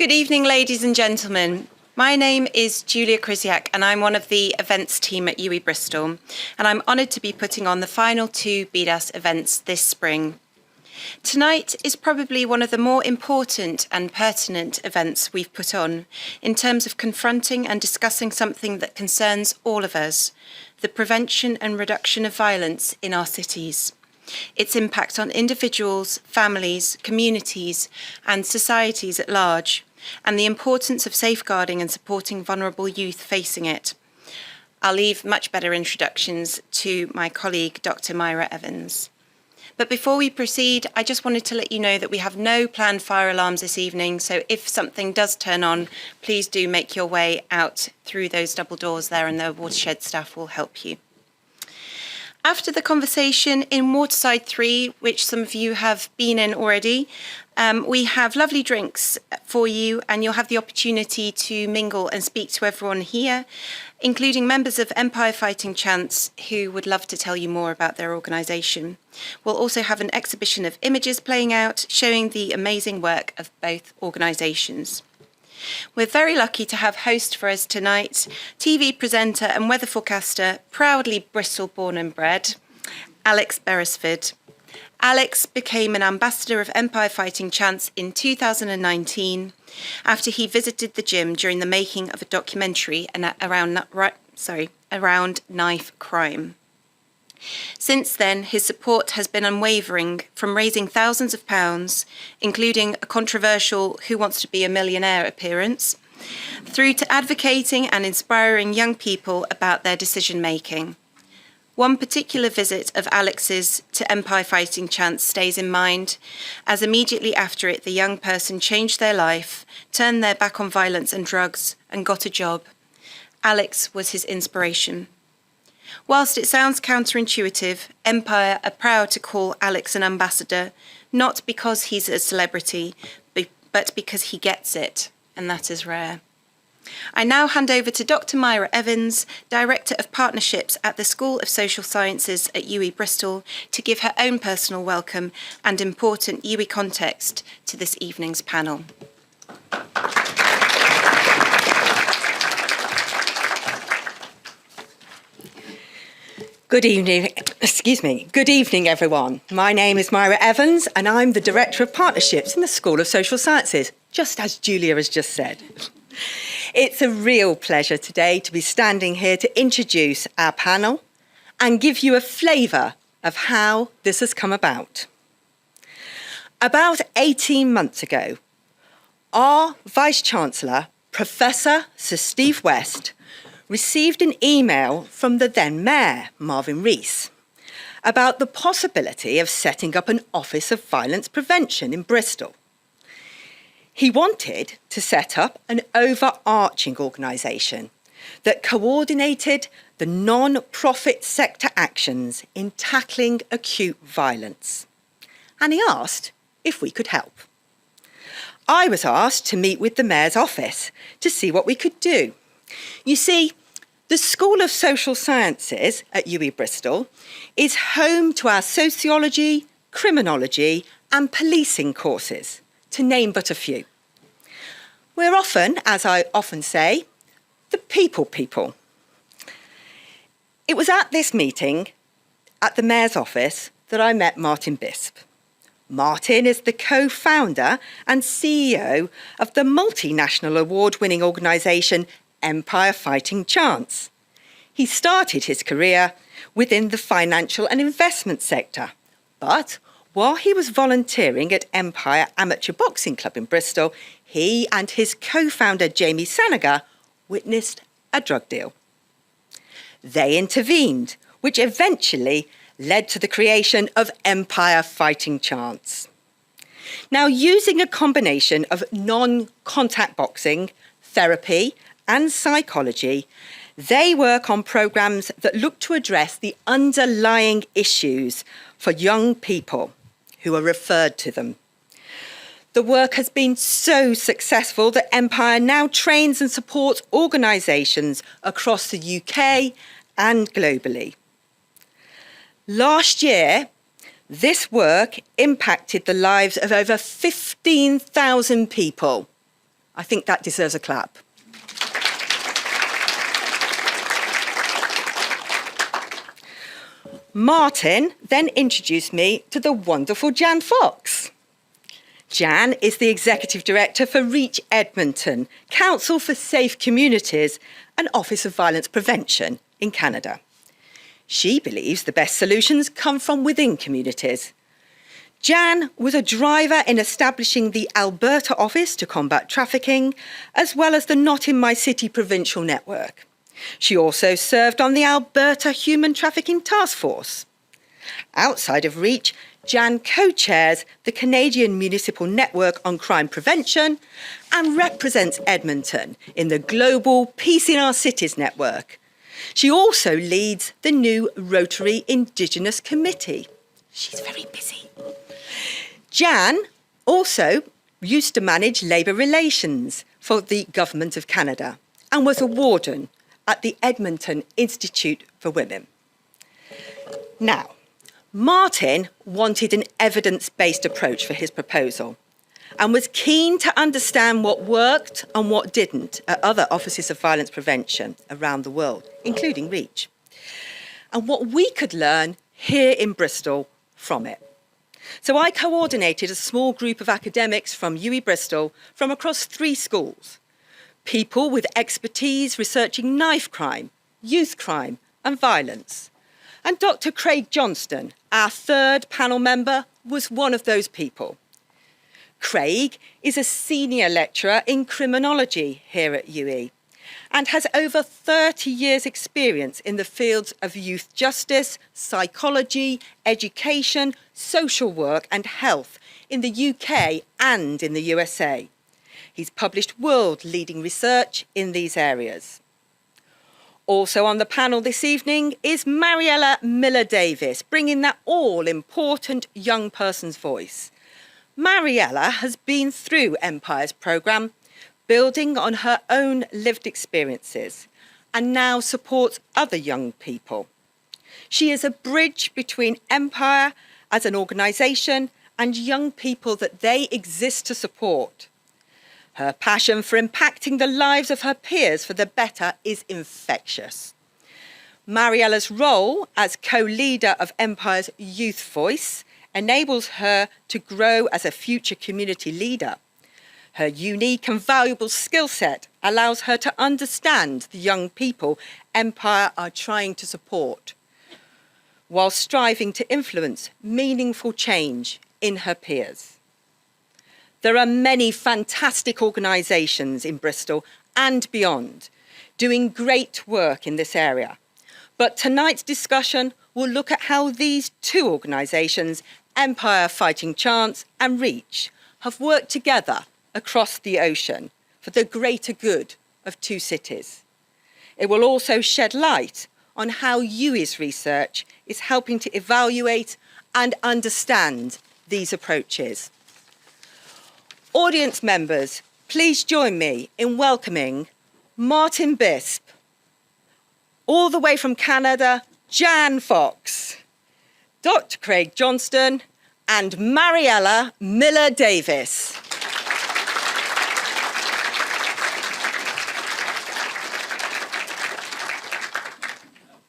Good evening, ladies and gentlemen. My name is Julia Krysiak and I'm one of the events team at UWE Bristol, and I'm honoured to be putting on the final 2 BDAS events this spring. Tonight is probably one of the more important and pertinent events we've put on in terms of confronting and discussing something that concerns all of us, the prevention and reduction of violence in our cities, its impact on individuals, families, communities and societies at large, and the importance of safeguarding and supporting vulnerable youth facing it. I'll leave much better introductions to my colleague, Dr. Myra Evans. But before we proceed, I just wanted to let you know that we have no planned fire alarms this evening, so if something does turn on, please do make your way out through those double doors there and the watershed staff will help you. After the conversation in Waterside 3, which some of you have been in already, we have lovely drinks for you and you'll have the opportunity to mingle and speak to everyone here, including members of Empire Fighting Chants who would love to tell you more about their organisation. We'll also have an exhibition of images playing out, showing the amazing work of both organisations. We're very lucky to have host for us tonight, TV presenter and weather forecaster, proudly Bristol born and bred, Alex Beresford. Alex became an ambassador of Empire Fighting Chants in 2019 after he visited the gym during the making of a documentary around knife crime. Since then, his support has been unwavering, from raising thousands of pounds, including a controversial Who Wants to Be a Millionaire appearance, through to advocating and inspiring young people about their decision-making. One particular visit of Alex's to Empire Fighting Chants stays in mind, as immediately after it the young person changed their life, turned their back on violence and drugs, and got a job. Alex was his inspiration. Whilst it sounds counterintuitive, Empire are proud to call Alex an ambassador, not because he's a celebrity, but because he gets it, and that is rare. I now hand over to Dr. Myra Evans, Director of Partnerships at the School of Social Sciences at UWE Bristol, to give her own personal welcome and important UWE context to this evening's panel. Good evening, everyone. My name is Myra Evans and I'm the Director of Partnerships in the School of Social Sciences, just as Julia has just said. It's a real pleasure today to be standing here to introduce our panel and give you a flavour of how this has come about. About 18 months ago, our Vice-Chancellor, Professor Sir Steve West, received an email from the then Mayor, Marvin Rees, about the possibility of setting up an Office of Violence Prevention in Bristol. He wanted to set up an overarching organisation that coordinated the non-profit sector actions in tackling acute violence. And he asked if we could help. I was asked to meet with the Mayor's office to see what we could do. You see, the School of Social Sciences at UWE Bristol is home to our sociology, criminology and policing courses, to name but a few. We're often, as I often say, the people. It was at this meeting at the Mayor's office that I met Martin Bisp. Martin is the co-founder and CEO of the multinational award-winning organisation Empire Fighting Chants. He started his career within the financial and investment sector, but while he was volunteering at Empire Amateur Boxing Club in Bristol, he and his co-founder Jamie Sanager witnessed a drug deal. They intervened, which eventually led to the creation of Empire Fighting Chants. Now, using a combination of non-contact boxing, therapy and psychology, they work on programmes that look to address the underlying issues for young people who are referred to them. The work has been so successful that Empire now trains and supports organisations across the UK and globally. Last year, this work impacted the lives of over 15,000 people. I think that deserves a clap. Martin then introduced me to the wonderful Jan Fox. Jan is the Executive Director for Reach Edmonton, Council for Safe Communities and Office of Violence Prevention in Canada. She believes the best solutions come from within communities. Jan was a driver in establishing the Alberta Office to Combat Trafficking, as well as the Not in My City provincial network. She also served on the Alberta Human Trafficking Task Force. Outside of Reach, Jan co-chairs the Canadian Municipal Network on Crime Prevention and represents Edmonton in the Global Peace in Our Cities network. She also leads the new Rotary Indigenous Committee. She's very busy. Jan also used to manage labour relations for the Government of Canada and was a warden at the Edmonton Institute for Women. Now, Martin wanted an evidence-based approach for his proposal and was keen to understand what worked and what didn't at other offices of violence prevention around the world, including Reach, and what we could learn here in Bristol from it. So I coordinated a small group of academics from UWE Bristol from across 3 schools, people with expertise researching knife crime, youth crime and violence. And Dr. Craig Johnston, our 3rd panel member, was one of those people. Craig is a senior lecturer in criminology here at UWE and has over 30 years' experience in the fields of youth justice, psychology, education, social work and health in the UK and in the USA. He's published world-leading research in these areas. Also on the panel this evening is Mariella Miller-Davis, bringing that all-important young person's voice. Mariella has been through Empire's programme, building on her own lived experiences, and now supports other young people. She is a bridge between Empire as an organisation and young people that they exist to support. Her passion for impacting the lives of her peers for the better is infectious. Mariella's role as co-leader of Empire's Youth Voice enables her to grow as a future community leader. Her unique and valuable skill set allows her to understand the young people Empire are trying to support, while striving to influence meaningful change in her peers. There are many fantastic organisations in Bristol and beyond doing great work in this area. But tonight's discussion will look at how these 2 organisations, Empire Fighting Chance and Reach, have worked together across the ocean for the greater good of 2 cities. It will also shed light on how UWE's research is helping to evaluate and understand these approaches. Audience members, please join me in welcoming Martin Bisp, all the way from Canada, Jan Fox, Dr. Craig Johnston, and Mariella Miller-Davis.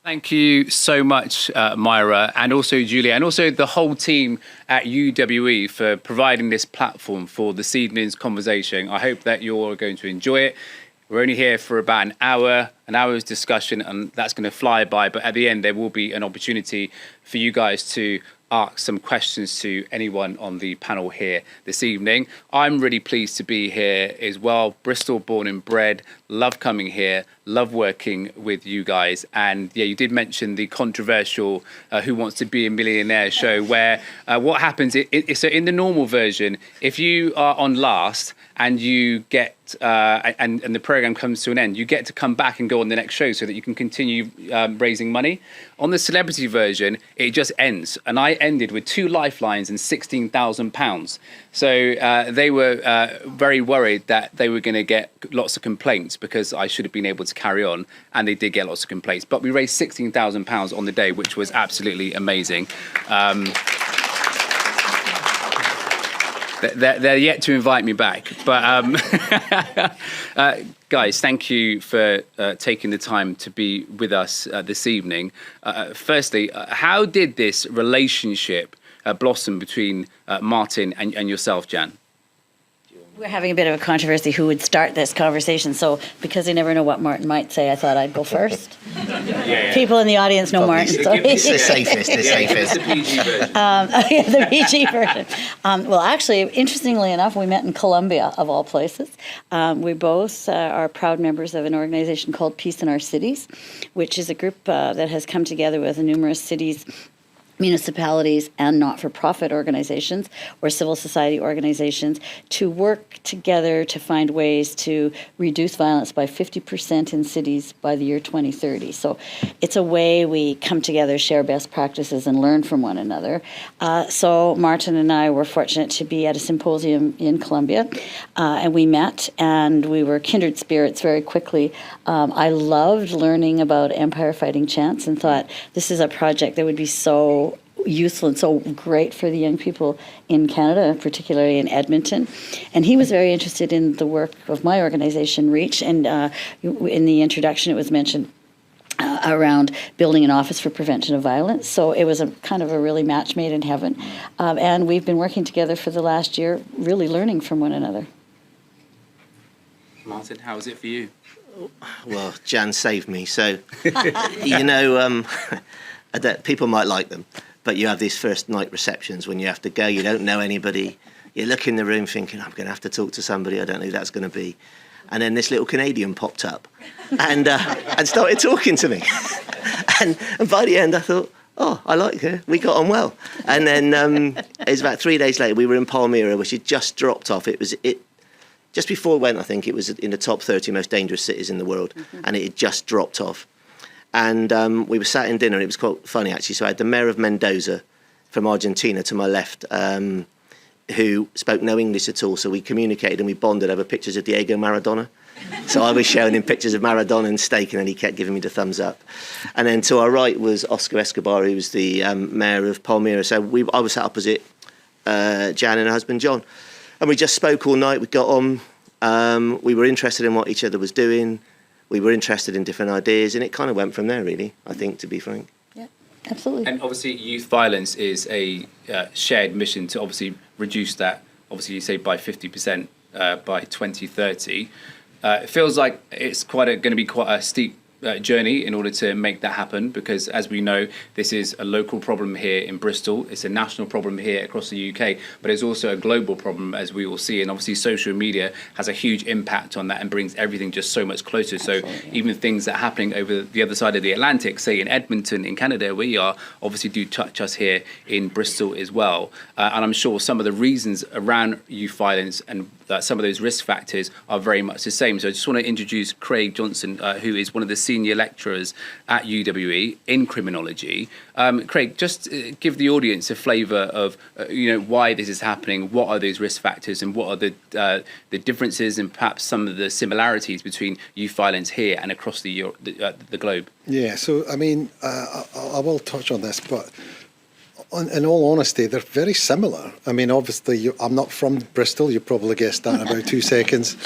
Thank you so much, Myra, and also Julia, and also the whole team at UWE for providing this platform for this evening's conversation. I hope that you're going to enjoy it. We're only here for about an hour's discussion, and that's going to fly by. But at the end, there will be an opportunity for you guys to ask some questions to anyone on the panel here this evening. I'm really pleased to be here as well. Bristol born and bred, love coming here, love working with you guys. And yeah, you did mention the controversial Who Wants to Be a Millionaire show, where what happens, so in the normal version, if you are on last and you get, and the program comes to an end, you get to come back and go on the next show so that you can continue raising money. On the celebrity version, it just ends. And I ended with 2 lifelines and £16,000. So they were very worried that they were going to get lots of complaints because I should have been able to carry on. And they did get lots of complaints. But we raised £16,000 on the day, which was absolutely amazing. they're yet to invite me back. But guys, thank you for taking the time to be with us this evening. Firstly, how did this relationship blossom between Martin and yourself, Jan? We're having a bit of a controversy who would start this conversation. So because I never know what Martin might say, I thought I'd go first. People in the audience know Martin. So. It's the safest. The PG version. The PG version. Well, actually, interestingly enough, we met in Colombia, of all places. We both are proud members of an organization called Peace in Our Cities, which is a group that has come together with numerous cities, municipalities, and not-for-profit organizations or civil society organizations to work together to find ways to reduce violence by 50% in cities by the year 2030. So it's a way we come together, share best practices, and learn from one another. So Martin and I were fortunate to be at a symposium in Colombia, and we met, and we were kindred spirits very quickly. I loved learning about Empire Fighting Chants and thought this is a project that would be so useful and so great for the young people in Canada, particularly in Edmonton. And he was very interested in the work of my organization, REACH, and in the introduction it was mentioned around building an office for prevention of violence. So it was a kind of a really match made in heaven. And we've been working together for the last year, really learning from one another. Martin, how was it for you? Well, Jan saved me. So, people might like them, but you have these first night receptions when you have to go, you don't know anybody, you look in the room thinking, I'm going to have to talk to somebody, I don't know who that's going to be. And then this little Canadian popped up and started talking to me. and by the end I thought, oh, I like her, we got on well. And then it was about 3 days later, we were in Palmyra, which had just dropped off. Just before it went, I think it was in the top 30 most dangerous cities in the world, and it had just dropped off. And we were sat in dinner, and it was quite funny, actually. So I had the mayor of Mendoza from Argentina to my left, who spoke no English at all. So we communicated and we bonded over pictures of Diego Maradona. So I was showing him pictures of Maradona and steak, and then he kept giving me the thumbs up. And then to our right was Oscar Escobar, who was the mayor of Palmyra. So I was sat opposite Jan and her husband, John. And we just spoke all night. We got on. We were interested in what each other was doing. We were interested in different ideas, and it kind of went from there, really, I think, to be frank. Yeah, absolutely. And obviously youth violence is a shared mission to obviously reduce that, obviously you say by 50% by 2030. It feels like it's going to be quite a steep journey in order to make that happen, because as we know, this is a local problem here in Bristol, it's a national problem here across the UK, but it's also a global problem, as we all see, and obviously social media has a huge impact on that and brings everything just so much closer. Absolutely. So even things that are happening over the other side of the Atlantic, say in Edmonton in Canada where we are, obviously do touch us here in Bristol as well. And I'm sure some of the reasons around youth violence and some of those risk factors are very much the same. So I just want to introduce Craig Johnson, who is one of the senior lecturers at UWE in criminology. Craig, just give the audience a flavour of why this is happening, what are those risk factors, and what are the differences and perhaps some of the similarities between youth violence here and across the globe. Yeah, so I mean, I will touch on this, but in all honesty, they're very similar. I mean, obviously, I'm not from Bristol. You probably guessed that in about 2 seconds.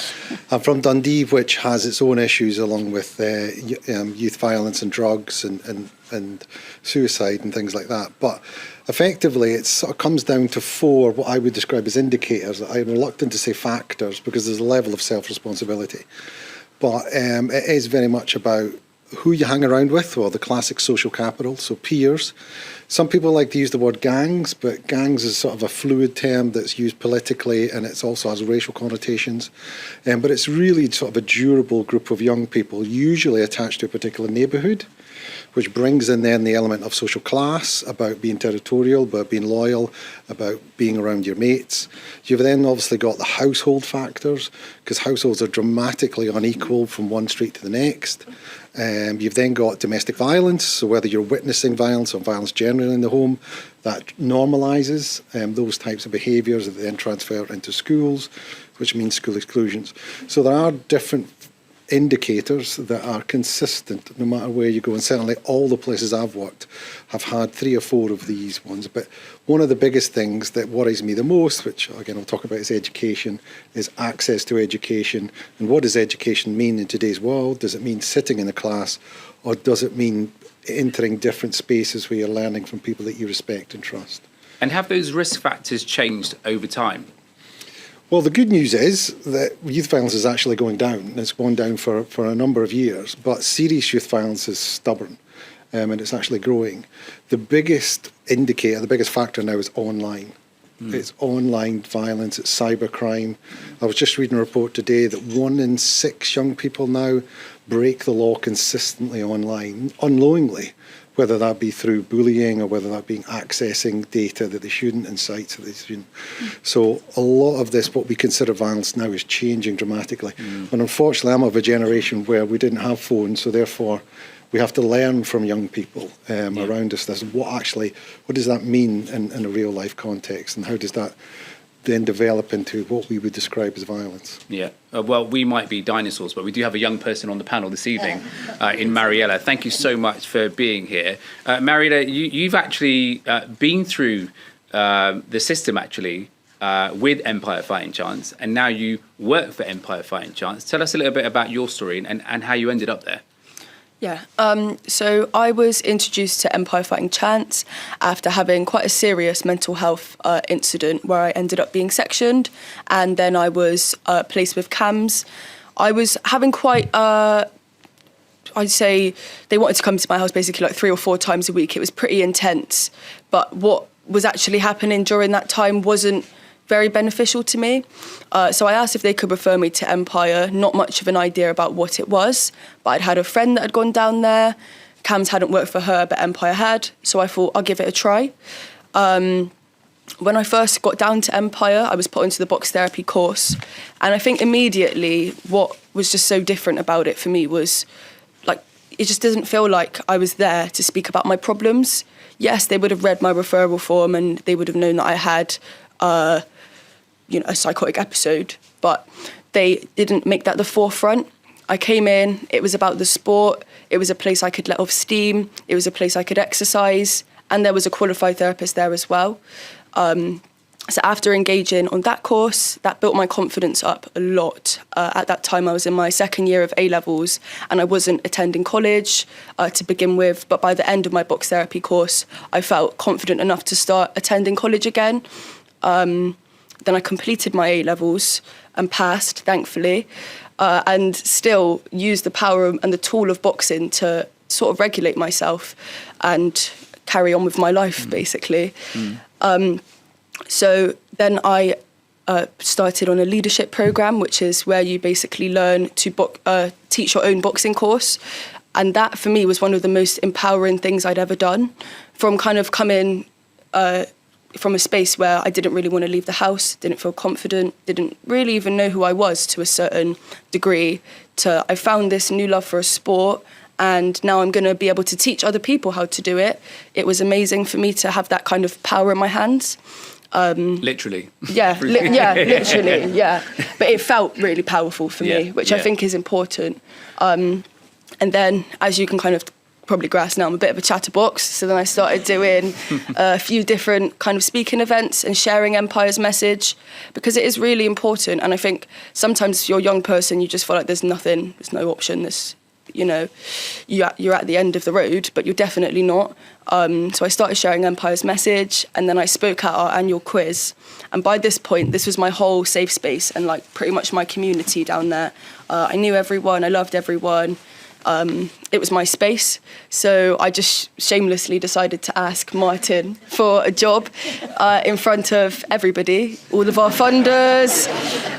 I'm from Dundee, which has its own issues along with youth violence and drugs and suicide and things like that. But effectively, it sort of comes down to 4 what I would describe as indicators. I'm reluctant to say factors because there's a level of self-responsibility. But it is very much about who you hang around with, or the classic social capital, so peers. Some people like to use the word gangs, but gangs is sort of a fluid term that's used politically, and it also has racial connotations. But it's really sort of a durable group of young people, usually attached to a particular neighbourhood, which brings in then the element of social class, about being territorial, about being loyal, about being around your mates. You've then obviously got the household factors, because households are dramatically unequal from one street to the next. You've then got domestic violence, so whether you're witnessing violence or violence generally in the home, that normalises those types of behaviours that then transfer into schools, which means school exclusions. So there are different indicators that are consistent no matter where you go. And certainly all the places I've worked have had 3 or 4 of these ones. But one of the biggest things that worries me the most, which again I'll talk about, is education, is access to education. And what does education mean in today's world? Does it mean sitting in a class, or does it mean entering different spaces where you're learning from people that you respect and trust? And have those risk factors changed over time? Well, the good news is that youth violence is actually going down. It's gone down for a number of years, but serious youth violence is stubborn, and it's actually growing. The biggest indicator, the biggest factor now is online. It's online violence, it's cybercrime. I was just reading a report today that 1 in 6 young people now break the law consistently online, unknowingly, whether that be through bullying or whether that be accessing data that they shouldn't and sites that they shouldn't. So a lot of this, what we consider violence now, is changing dramatically. And unfortunately, I'm of a generation where we didn't have phones, so therefore we have to learn from young people around us this. What does that mean in a real life context, and how does that then develop into what we would describe as violence? Yeah. Well, we might be dinosaurs, but we do have a young person on the panel this evening in Mariella. Thank you so much for being here. Mariella, you've actually been through the system, actually, with Empire Fighting Chance, and now you work for Empire Fighting Chance. Tell us a little bit about your story and how you ended up there. Yeah, so I was introduced to Empire Fighting Chance after having quite a serious mental health incident where I ended up being sectioned, and then I was placed with CAMS. I was having quite, I'd say, they wanted to come to my house basically like 3 or 4 times a week. It was pretty intense, but what was actually happening during that time wasn't very beneficial to me. So I asked if they could refer me to Empire, not much of an idea about what it was, but I'd had a friend that had gone down there. CAMS hadn't worked for her, but Empire had, so I thought I'll give it a try. When I first got down to Empire, I was put onto the box therapy course, and I think immediately what was just so different about it for me was, like, it just doesn't feel like I was there to speak about my problems. Yes, they would have read my referral form and they would have known that I had a psychotic episode, but they didn't make that the forefront. I came in, it was about the sport, it was a place I could let off steam, it was a place I could exercise, and there was a qualified therapist there as well. So after engaging on that course, that built my confidence up a lot. At that time, I was in my 2nd year of A-levels, and I wasn't attending college to begin with, but by the end of my box therapy course, I felt confident enough to start attending college again. Then I completed my A-levels and passed, thankfully, and still used the power and the tool of boxing to sort of regulate myself and carry on with my life, basically. So then I started on a leadership program, which is where you basically learn to teach your own boxing course. And that, for me, was one of the most empowering things I'd ever done. From kind of coming from a space where I didn't really want to leave the house, didn't feel confident, didn't really even know who I was to a certain degree, to I found this new love for a sport, and now I'm going to be able to teach other people how to do it. It was amazing for me to have that kind of power in my hands. Literally. Yeah, literally, yeah. But it felt really powerful for me, which I think is important. And then, as you can kind of probably grasp now, I'm a bit of a chatterbox. So then I started doing a few different kind of speaking events and sharing Empire's message, because it is really important. And I think sometimes if you're a young person, you just feel like there's no option. You're at the end of the road, but you're definitely not. So I started sharing Empire's message, and then I spoke at our annual quiz. And by this point, this was my whole safe space and like pretty much my community down there. I knew everyone, I loved everyone. It was my space. So I just shamelessly decided to ask Martin for a job in front of everybody, all of our funders,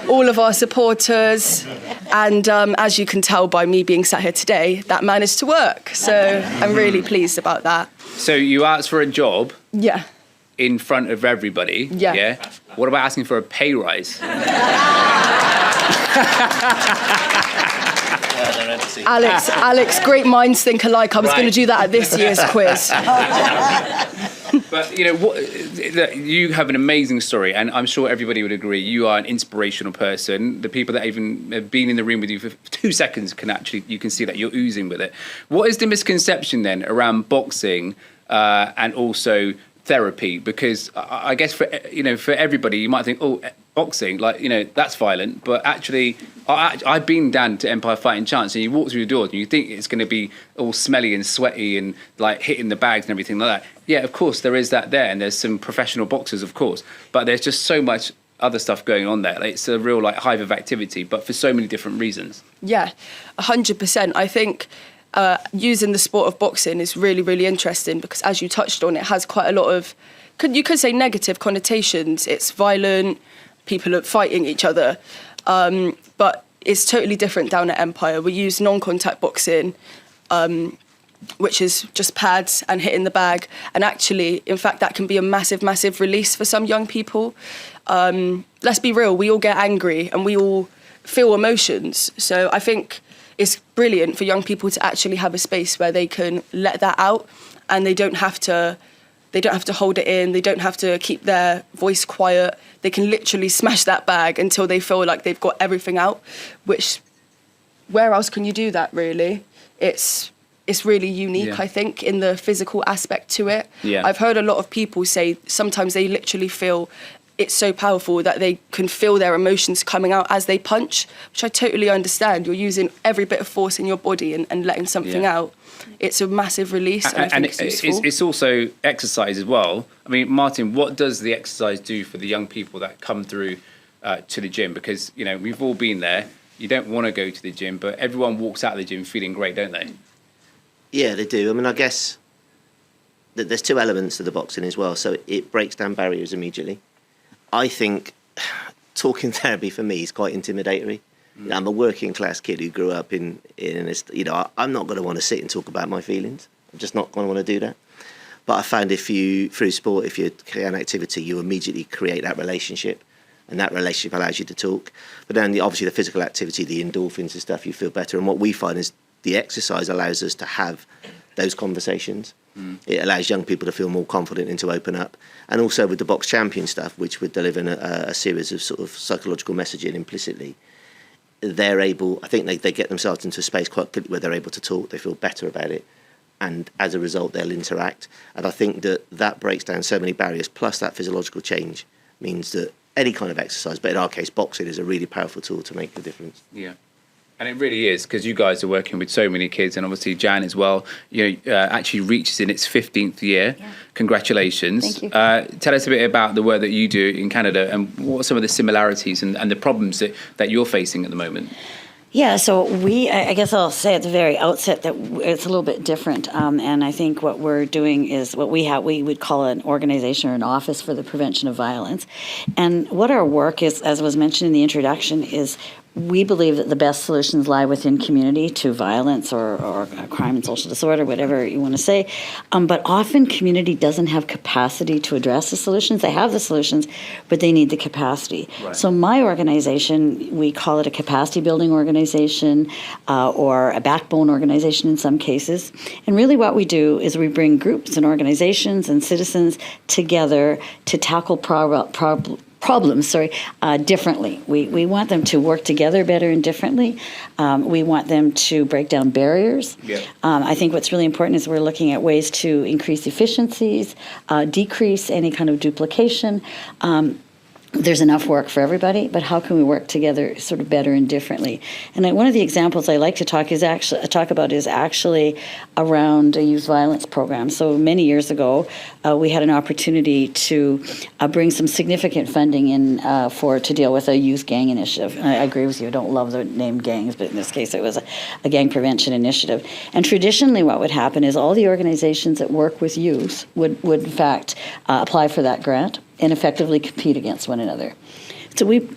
all of our supporters. And as you can tell by me being sat here today, that managed to work. So I'm really pleased about that. So you asked for a job? Yeah. In front of everybody? Yeah. What about asking for a pay rise? Alex, great minds think alike. I was going to do that at this year's quiz. But, you have an amazing story, and I'm sure everybody would agree. You are an inspirational person. The people that even have been in the room with you for 2 seconds you can see that you're oozing with it. What is the misconception then around boxing and also therapy? Because I guess for everybody, you might think, oh, boxing, that's violent, but actually, I've been down to Empire Fighting Chance, and you walk through the doors and you think it's going to be all smelly and sweaty and like hitting the bags and everything like that. Yeah, of course there is that there, and there's some professional boxers, of course, but there's just so much other stuff going on there. It's a real hive of activity, but for so many different reasons. Yeah, 100%. I think using the sport of boxing is really, really interesting because, as you touched on, it has quite a lot of, you could say, negative connotations. It's violent, people are fighting each other, but it's totally different down at Empire. We use non-contact boxing, which is just pads and hitting the bag. And actually, in fact, that can be a massive, massive release for some young people. Let's be real, we all get angry and we all feel emotions. So I think it's brilliant for young people to actually have a space where they can let that out, and they don't have to hold it in. They don't have to keep their voice quiet. They can literally smash that bag until they feel like they've got everything out, which, where else can you do that, really? It's really unique, I think, in the physical aspect to it. Yeah. I've heard a lot of people say sometimes they literally feel it's so powerful that they can feel their emotions coming out as they punch, which I totally understand. You're using every bit of force in your body and letting something out. It's a massive release, and I think it's useful. It's also exercise as well. I mean, Martin, what does the exercise do for the young people that come through to the gym? Because, we've all been there. You don't want to go to the gym, but everyone walks out of the gym feeling great, don't they? Yeah, they do. I mean, I guess that there's two elements to the boxing as well. So it breaks down barriers immediately. I think talking therapy for me is quite intimidatory. I'm a working class kid who grew up in this, I'm not going to want to sit and talk about my feelings. I'm just not going to want to do that. But I found through sport, if you create an activity, you immediately create that relationship, and that relationship allows you to talk. But then obviously the physical activity, the endorphins and stuff, you feel better. And what we find is the exercise allows us to have those conversations. It allows young people to feel more confident and to open up. And also with the box champion stuff, which we're delivering a series of sort of psychological messaging implicitly, they're able, I think they get themselves into a space quite quickly where they're able to talk, they feel better about it, and as a result they'll interact. And I think that breaks down so many barriers, plus that physiological change means that any kind of exercise, but in our case boxing, is a really powerful tool to make the difference. Yeah. And it really is, because you guys are working with so many kids, and obviously Jan as well, actually reaches in its 15th year. Yeah. Congratulations. Thank you. Tell us a bit about the work that you do in Canada, and what are some of the similarities and the problems that you're facing at the moment? Yeah, so I guess I'll say at the very outset that it's a little bit different. And I think what we're doing is what we would call an organization or an office for the prevention of violence. And what our work is, as was mentioned in the introduction, is we believe that the best solutions lie within community to violence or crime and social disorder, whatever you want to say. But often community doesn't have capacity to address the solutions. They have the solutions, but they need the capacity. Right. So my organization, we call it a capacity building organization or a backbone organization in some cases. And really what we do is we bring groups and organizations and citizens together to tackle problems differently. We want them to work together better and differently. We want them to break down barriers. Yeah. I think what's really important is we're looking at ways to increase efficiencies, decrease any kind of duplication. There's enough work for everybody, but how can we work together sort of better and differently? And one of the examples I like to talk about is actually around a youth violence program. So many years ago, we had an opportunity to bring some significant funding in to deal with a youth gang initiative. And I agree with you, I don't love the name gangs, but in this case it was a gang prevention initiative. And traditionally what would happen is all the organizations that work with youth would in fact apply for that grant and effectively compete against one another. So we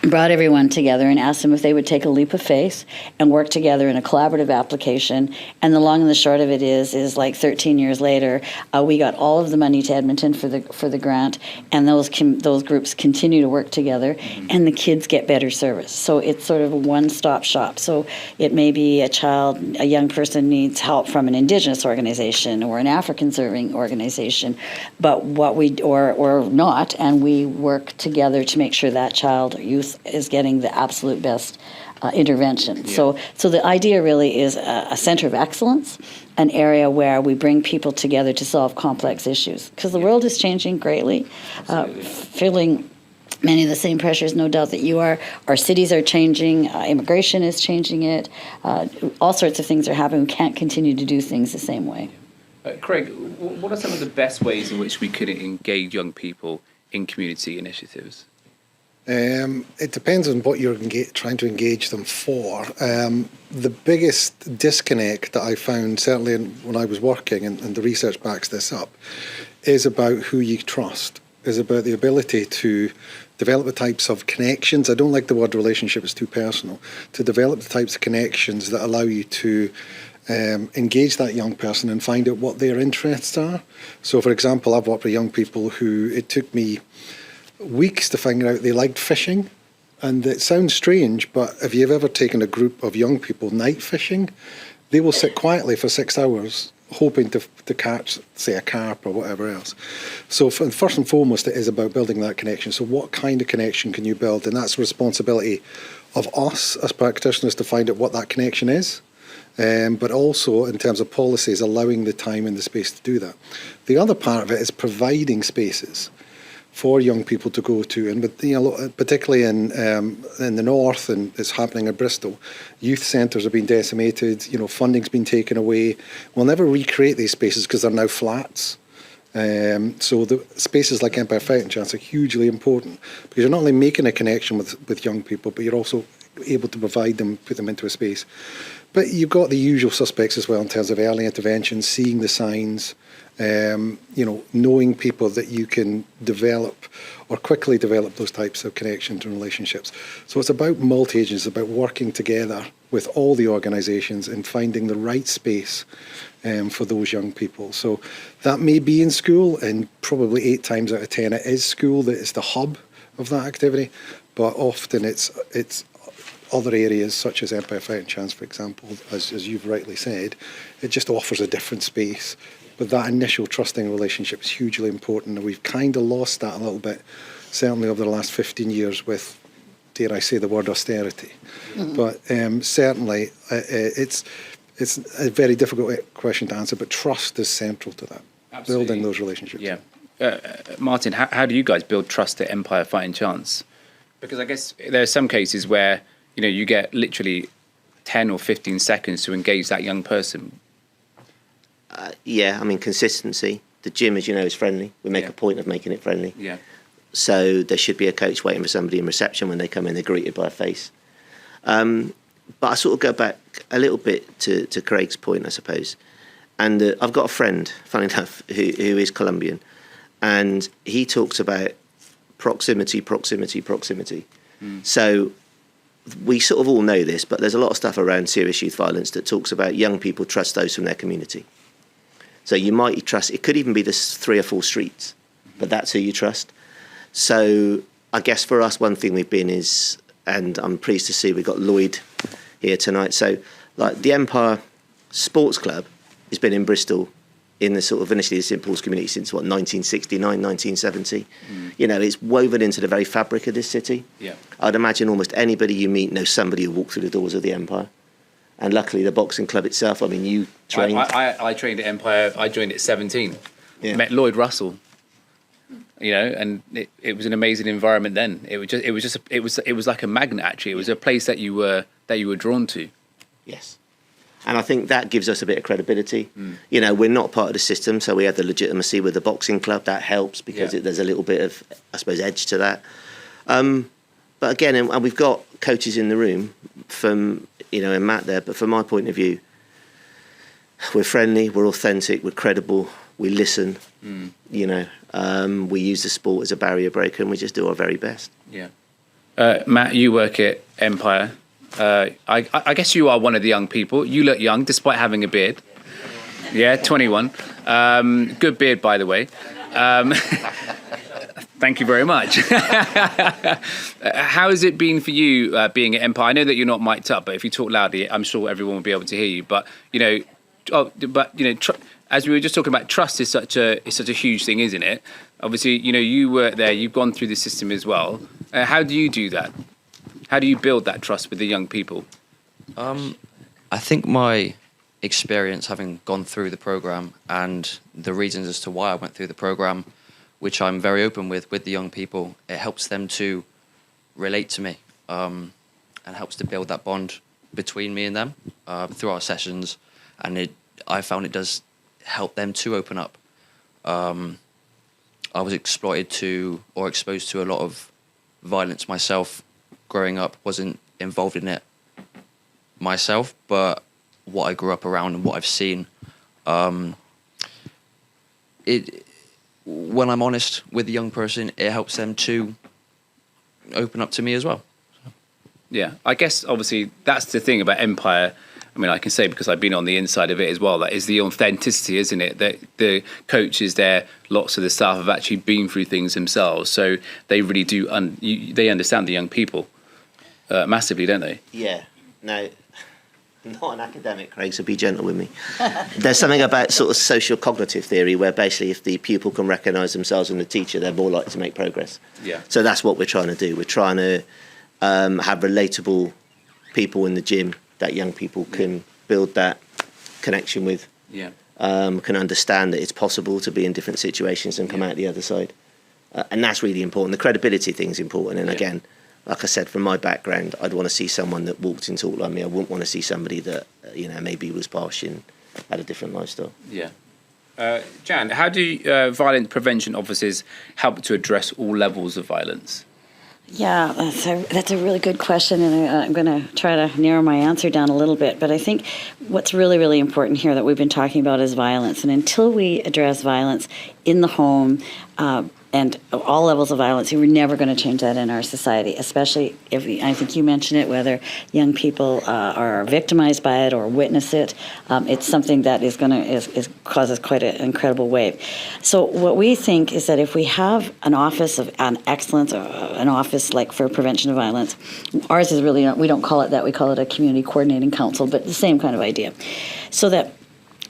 brought everyone together and asked them if they would take a leap of faith and work together in a collaborative application. And the long and the short of it is like 13 years later, we got all of the money to Edmonton for the grant, and those groups continue to work together, and the kids get better service. So it's sort of a one-stop shop. So it may be a young person needs help from an Indigenous organization or an African serving organization, but or not, and we work together to make sure that child or youth is getting the absolute best intervention. Yeah. So the idea really is a center of excellence, an area where we bring people together to solve complex issues, because the world is changing greatly, feeling many of the same pressures, no doubt, that you are. Our cities are changing, immigration is changing it, all sorts of things are happening. We can't continue to do things the same way. Craig, what are some of the best ways in which we could engage young people in community initiatives? It depends on what you're trying to engage them for. The biggest disconnect that I found, certainly when I was working, and the research backs this up, is about who you trust, is about the ability to develop the types of connections. I don't like the word relationship, it's too personal. To develop the types of connections that allow you to engage that young person and find out what their interests are. So, for example, I've worked with young people who it took me weeks to find out they liked fishing. And it sounds strange, but if you've ever taken a group of young people night fishing, they will sit quietly for 6 hours hoping to catch, say, a carp or whatever else. So first and foremost, it is about building that connection. So what kind of connection can you build? And that's the responsibility of us as practitioners to find out what that connection is. But also, in terms of policies, allowing the time and the space to do that. The other part of it is providing spaces for young people to go to, and particularly in the north, and it's happening in Bristol, youth centres have been decimated. Funding's been taken away. We'll never recreate these spaces because they're now flats. So the spaces like Empire Fighting Chance are hugely important because you're not only making a connection with young people, but you're also able to put them into a space. But you've got the usual suspects as well in terms of early intervention, seeing the signs, knowing people that you can develop or quickly develop those types of connections and relationships. So it's about multi-agents, about working together with all the organisations and finding the right space for those young people. So that may be in school, and probably 8 times out of 10 it is school that is the hub of that activity, but often it's other areas such as Empire Fighting Chance, for example, as you've rightly said. It just offers a different space. But that initial trusting relationship is hugely important, and we've kind of lost that a little bit, certainly over the last 15 years with, dare I say, the word austerity. Mm-hmm. But certainly it's a very difficult question to answer, but trust is central to that. Absolutely. Building those relationships. Yeah. Martin, how do you guys build trust at Empire Fighting Chance? Because I guess there are some cases where you get literally 10 or 15 seconds to engage that young person. Consistency. The gym, as you know, is friendly. We make a point of making it friendly. Yeah. So there should be a coach waiting for somebody in reception when they come in. They're greeted by a face. But I sort of go back a little bit to Craig's point, I suppose. And I've got a friend, funny enough, who is Colombian. And he talks about proximity. So we sort of all know this, but there's a lot of stuff around serious youth violence that talks about young people trust those from their community. So you might trust, it could even be the 3 or 4 streets, but that's who you trust. So I guess for us, one thing we've been is, and I'm pleased to see we've got Lloyd here tonight. So like the Empire Sports Club has been in Bristol in the sort of initially the St Paul's community since 1969, 1970. It's woven into the very fabric of this city. Yeah. I'd imagine almost anybody you meet knows somebody who walked through the doors of the Empire. And luckily the boxing club itself, you trained. I trained at Empire. I joined at 17. Yeah. Met Lloyd Russell. And it was an amazing environment then. It was like a magnet actually. It was a place that you were drawn to. Yes. And I think that gives us a bit of credibility. We're not part of the system, so we have the legitimacy with the boxing club. That helps because there's a little bit of, I suppose, edge to that. But again, and we've got coaches in the room from, and Matt there, but from my point of view, we're friendly, we're authentic, we're credible, we listen, we use the sport as a barrier breaker, and we just do our very best. Yeah. Matt, you work at Empire. I guess you are one of the young people. You look young, despite having a beard. Yeah, 21. Good beard, by the way. Thank you very much. How has it been for you being at Empire? I know that you're not mic'd up, but if you talk loudly, I'm sure everyone will be able to hear you. But as we were just talking about, trust is such a huge thing, isn't it? Obviously, you work there, you've gone through the system as well. How do you do that? How do you build that trust with the young people? I think my experience having gone through the program and the reasons as to why I went through the program, which I'm very open with the young people, it helps them to relate to me and helps to build that bond between me and them through our sessions. And I found it does help them to open up. I was exposed to a lot of violence myself growing up. Wasn't involved in it myself, but what I grew up around and what I've seen, when I'm honest with the young person, it helps them to open up to me as well. Yeah, I guess obviously that's the thing about Empire. I mean, I can say because I've been on the inside of it as well, that is the authenticity, isn't it? That the coaches there, lots of the staff have actually been through things themselves. So they really do, they understand the young people massively, don't they? Yeah. No, not an academic, Craig, so be gentle with me. There's something about sort of social cognitive theory where basically if the pupil can recognise themselves in the teacher, they're more likely to make progress. Yeah. So that's what we're trying to do. We're trying to have relatable people in the gym that young people can build that connection with. Yeah. Can understand that it's possible to be in different situations and come out the other side. And that's really important. The credibility thing's important. And again, like I said, from my background, I'd want to see someone that walked and talked like me. I wouldn't want to see somebody that, maybe was posh and had a different lifestyle. Yeah. Jan, how do violence prevention officers help to address all levels of violence? Yeah, that's a really good question, and I'm going to try to narrow my answer down a little bit. But I think what's really, really important here that we've been talking about is violence. And until we address violence in the home and all levels of violence, we're never going to change that in our society, especially if I think you mentioned it, whether young people are victimized by it or witness it. It's something that is going to causes quite an incredible wave. So what we think is that if we have an office of excellence, or an office like for prevention of violence, ours is really, we don't call it that, we call it a community coordinating council, but the same kind of idea. So that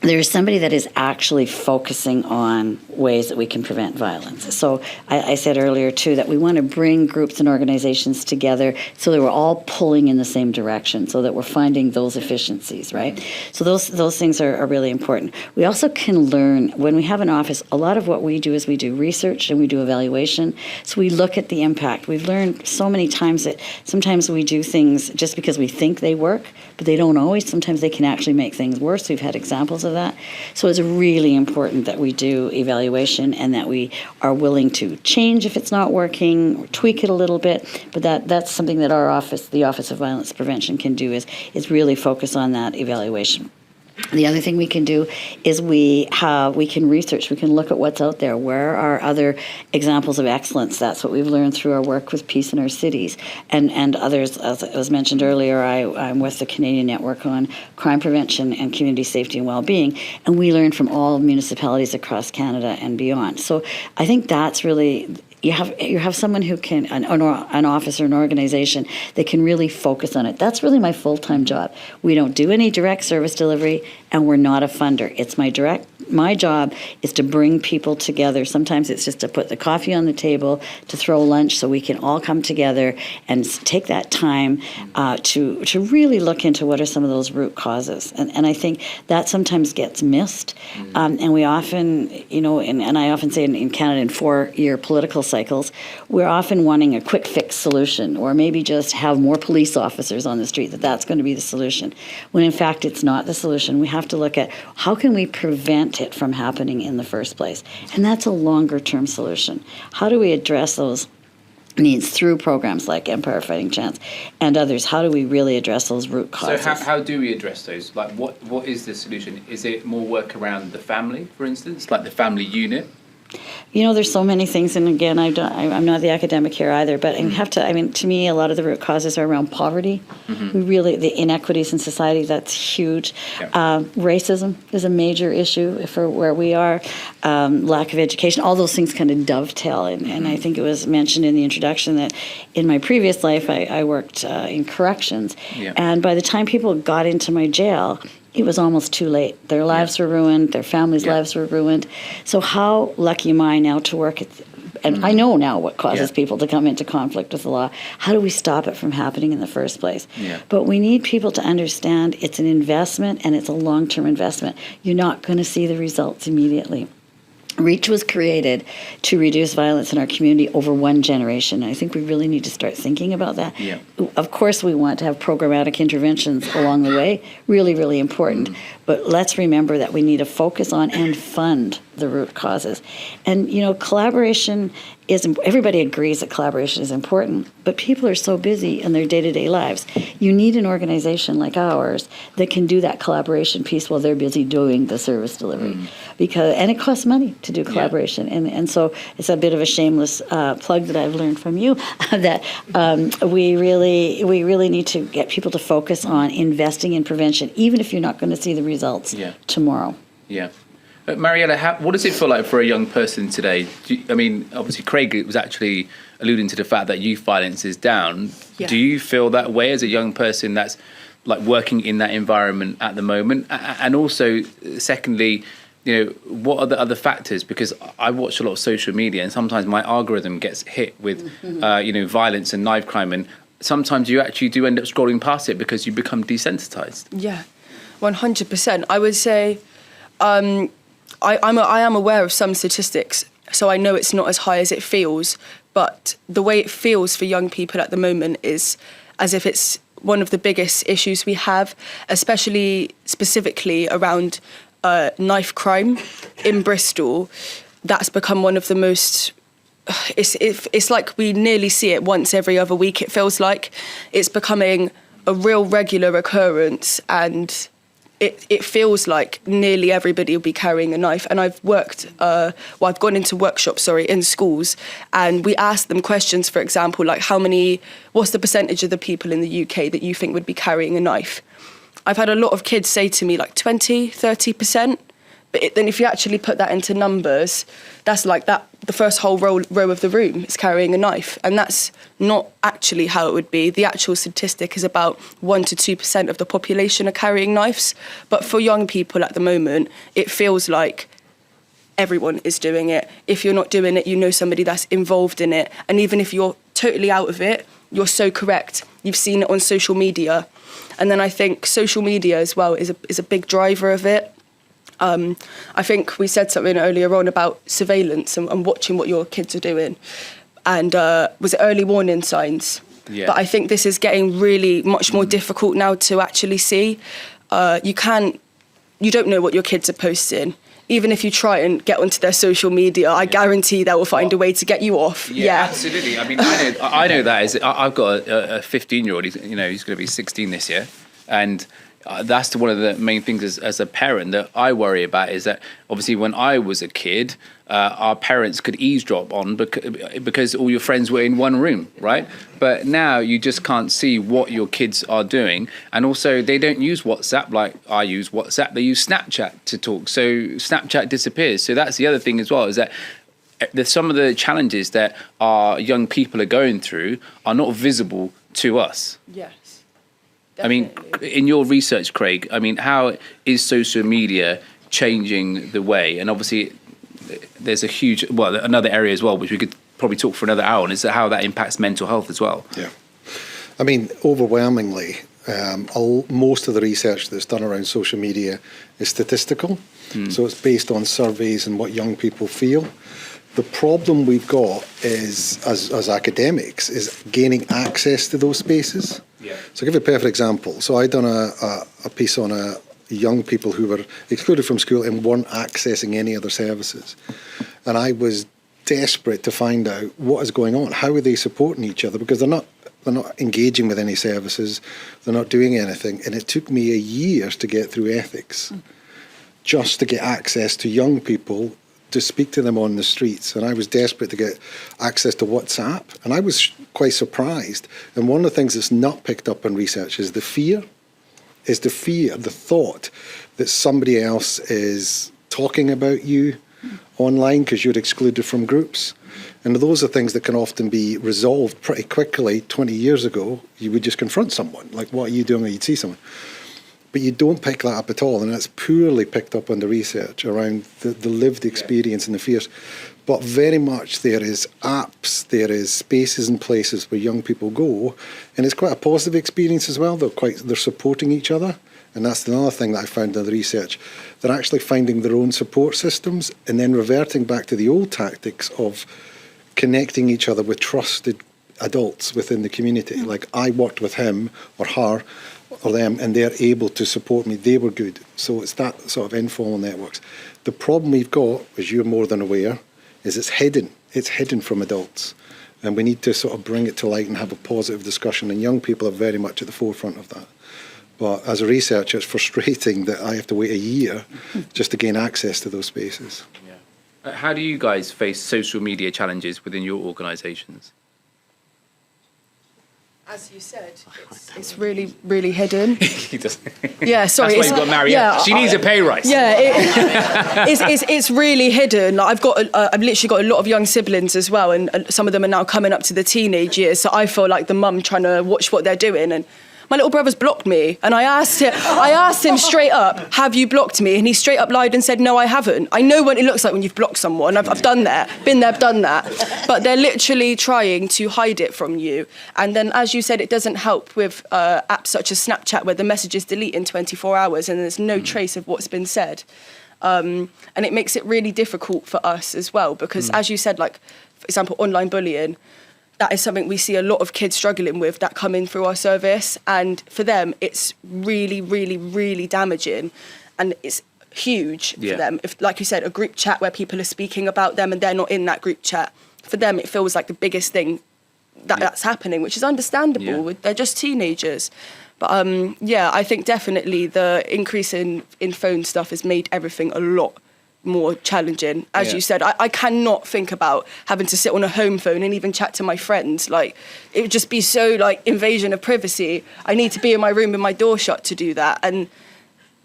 there's somebody that is actually focusing on ways that we can prevent violence. So I said earlier, too, that we want to bring groups and organizations together so that we're all pulling in the same direction, so that we're finding those efficiencies, right? So those things are really important. We also can learn, when we have an office, a lot of what we do is we do research and we do evaluation. So we look at the impact. We've learned so many times that sometimes we do things just because we think they work, but they don't always. Sometimes they can actually make things worse. We've had examples of that. So it's really important that we do evaluation and that we are willing to change if it's not working or tweak it a little bit. But that's something that our office, the Office of Violence Prevention, can do is really focus on that evaluation. The other thing we can do is we can research. We can look at what's out there. Where are other examples of excellence? That's what we've learned through our work with Peace in Our Cities and others. As was mentioned earlier, I'm with the Canadian Network on Crime Prevention and Community Safety and Wellbeing, and we learn from all municipalities across Canada and beyond. So I think that's really. You have someone who can, an office or an organization that can really focus on it. That's really my full-time job. We don't do any direct service delivery, and we're not a funder. It's my job is to bring people together. Sometimes it's just to put the coffee on the table, to throw lunch so we can all come together and take that time to really look into what are some of those root causes. And I think that sometimes gets missed. And we often, and I often say in Canada in 4-year political cycles, we're often wanting a quick fix solution, or maybe just have more police officers on the street, that's going to be the solution, when in fact it's not the solution. We have to look at how can we prevent it from happening in the first place, and that's a longer term solution. How do we address those needs through programs like Empire Fighting Chance and others? How do we really address those root causes? So how do we address those? Like what is the solution? Is it more work around the family, for instance, like the family unit? There's so many things, and again, I'm not the academic here either, but to me, a lot of the root causes are around poverty. The inequities in society, that's huge. Yeah. Racism is a major issue for where we are. Lack of education, all those things kind of dovetail, and I think it was mentioned in the introduction that in my previous life, I worked in corrections, and by the time people got into my jail, it was almost too late. Their lives were ruined. Their families' lives were ruined. So how lucky am I now to work at, and I know now what causes people to come into conflict with the law. How do we stop it from happening in the first place? Yeah. But we need people to understand it's an investment, and it's a long-term investment. You're not going to see the results immediately. REACH was created to reduce violence in our community over one generation. I think we really need to start thinking about that. Yeah. Of course, we want to have programmatic interventions along the way, really, really important. But let's remember that we need to focus on and fund the root causes. And, collaboration everybody agrees that collaboration is important, but people are so busy in their day-to-day lives. You need an organization like ours that can do that collaboration piece while they're busy doing the service delivery. And it costs money to do collaboration. And so it's a bit of a shameless plug that I've learned from you that we really need to get people to focus on investing in prevention, even if you're not going to see the results tomorrow. Yeah. Mariella, what does it feel like for a young person today? Obviously Craig was actually alluding to the fact that youth violence is down. Yeah. Do you feel that way as a young person that's like working in that environment at the moment? And also, secondly, what are the other factors? Because I watch a lot of social media, and sometimes my algorithm gets hit with, violence and knife crime, and sometimes you actually do end up scrolling past it because you become desensitized. Yeah, 100%. I would say I am aware of some statistics, so I know it's not as high as it feels, but the way it feels for young people at the moment is as if it's one of the biggest issues we have, specifically around knife crime in Bristol. That's become one of the most... It's like we nearly see it once every other week, it feels like. It's becoming a real regular occurrence, and it feels like nearly everybody will be carrying a knife. And I've I've gone into workshops, in schools, and we ask them questions, for example, like what's the percentage of the people in the UK that you think would be carrying a knife? I've had a lot of kids say to me like 20, 30%. But then if you actually put that into numbers, that's like the first whole row of the room is carrying a knife. And that's not actually how it would be. The actual statistic is about 1 to 2% of the population are carrying knives. But for young people at the moment, it feels like everyone is doing it. If you're not doing it, you know somebody that's involved in it. And even if you're totally out of it, you're so correct. You've seen it on social media. And then I think social media as well is a big driver of it. I think we said something earlier on about surveillance and watching what your kids are doing. And was it early warning signs? Yeah. But I think this is getting really much more difficult now to actually see. You don't know what your kids are posting. Even if you try and get onto their social media, I guarantee they will find a way to get you off. Yeah, absolutely. I know that. I've got a 15-year-old. He's going to be 16 this year, and that's one of the main things as a parent that I worry about is that obviously when I was a kid, our parents could eavesdrop on because all your friends were in one room, right? But now you just can't see what your kids are doing. And also they don't use WhatsApp like I use WhatsApp. They use Snapchat to talk. So Snapchat disappears. So that's the other thing as well, is that some of the challenges that our young people are going through are not visible to us. Yes. Definitely. In your research, Craig, how is social media changing the way? And obviously, there's another area as well, which we could probably talk for another hour on, is how that impacts mental health as well. Yeah. Overwhelmingly, most of the research that's done around social media is statistical. So it's based on surveys and what young people feel. The problem we've got is, as academics, is gaining access to those spaces. Yeah. So I'll give you a perfect example. So I'd done a piece on young people who were excluded from school and weren't accessing any other services. And I was desperate to find out what is going on. How are they supporting each other? Because they're not engaging with any services. They're not doing anything. And it took me years to get through ethics, just to get access to young people to speak to them on the streets, and I was desperate to get access to WhatsApp, and I was quite surprised. And one of the things that's not picked up in research is the fear, the thought that somebody else is talking about you online because you're excluded from groups. And those are things that can often be resolved pretty quickly. 20 years ago, you would just confront someone, like, what are you doing? Or you'd see someone. But you don't pick that up at all, and it's poorly picked up on the research around the lived experience and the fears. But very much there is apps, there is spaces and places where young people go, and it's quite a positive experience as well. They're supporting each other, and that's another thing that I found in the research. They're actually finding their own support systems and then reverting back to the old tactics of connecting each other with trusted adults within the community. Like, I worked with him or her or them, and they're able to support me. They were good. So it's that sort of informal networks. The problem we've got, as you're more than aware, is it's hidden. It's hidden from adults. And we need to sort of bring it to light and have a positive discussion. And young people are very much at the forefront of that. But as a researcher, it's frustrating that I have to wait a year just to gain access to those spaces. Yeah. How do you guys face social media challenges within your organisations? As you said, it's really, really hidden. He does. Yeah, sorry. That's why you got married. Yeah, she needs a pay rise. Yeah, it's really hidden. Like, I've literally got a lot of young siblings as well, and some of them are now coming up to the teenage years. So I feel like the mum trying to watch what they're doing, and my little brother's blocked me, and I asked him straight up, "Have you blocked me?" And he straight up lied and said, "No, I haven't." I know what it looks like when you've blocked someone. I've done that, been there, done that. But they're literally trying to hide it from you. And then, as you said, it doesn't help with apps such as Snapchat, where the messages delete in 24 hours and there's no trace of what's been said. And it makes it really difficult for us as well, because as you said, like, for example, online bullying, that is something we see a lot of kids struggling with that come in through our service. And for them, it's really, really, really damaging. And it's huge for them. If, like you said, a group chat where people are speaking about them and they're not in that group chat, for them, it feels like the biggest thing that's happening, which is understandable. Yeah. They're just teenagers. But I think definitely the increase in phone stuff has made everything a lot more challenging. As you said, I cannot think about having to sit on a home phone and even chat to my friends. Like, it would just be so, like, invasion of privacy. I need to be in my room with my door shut to do that. And,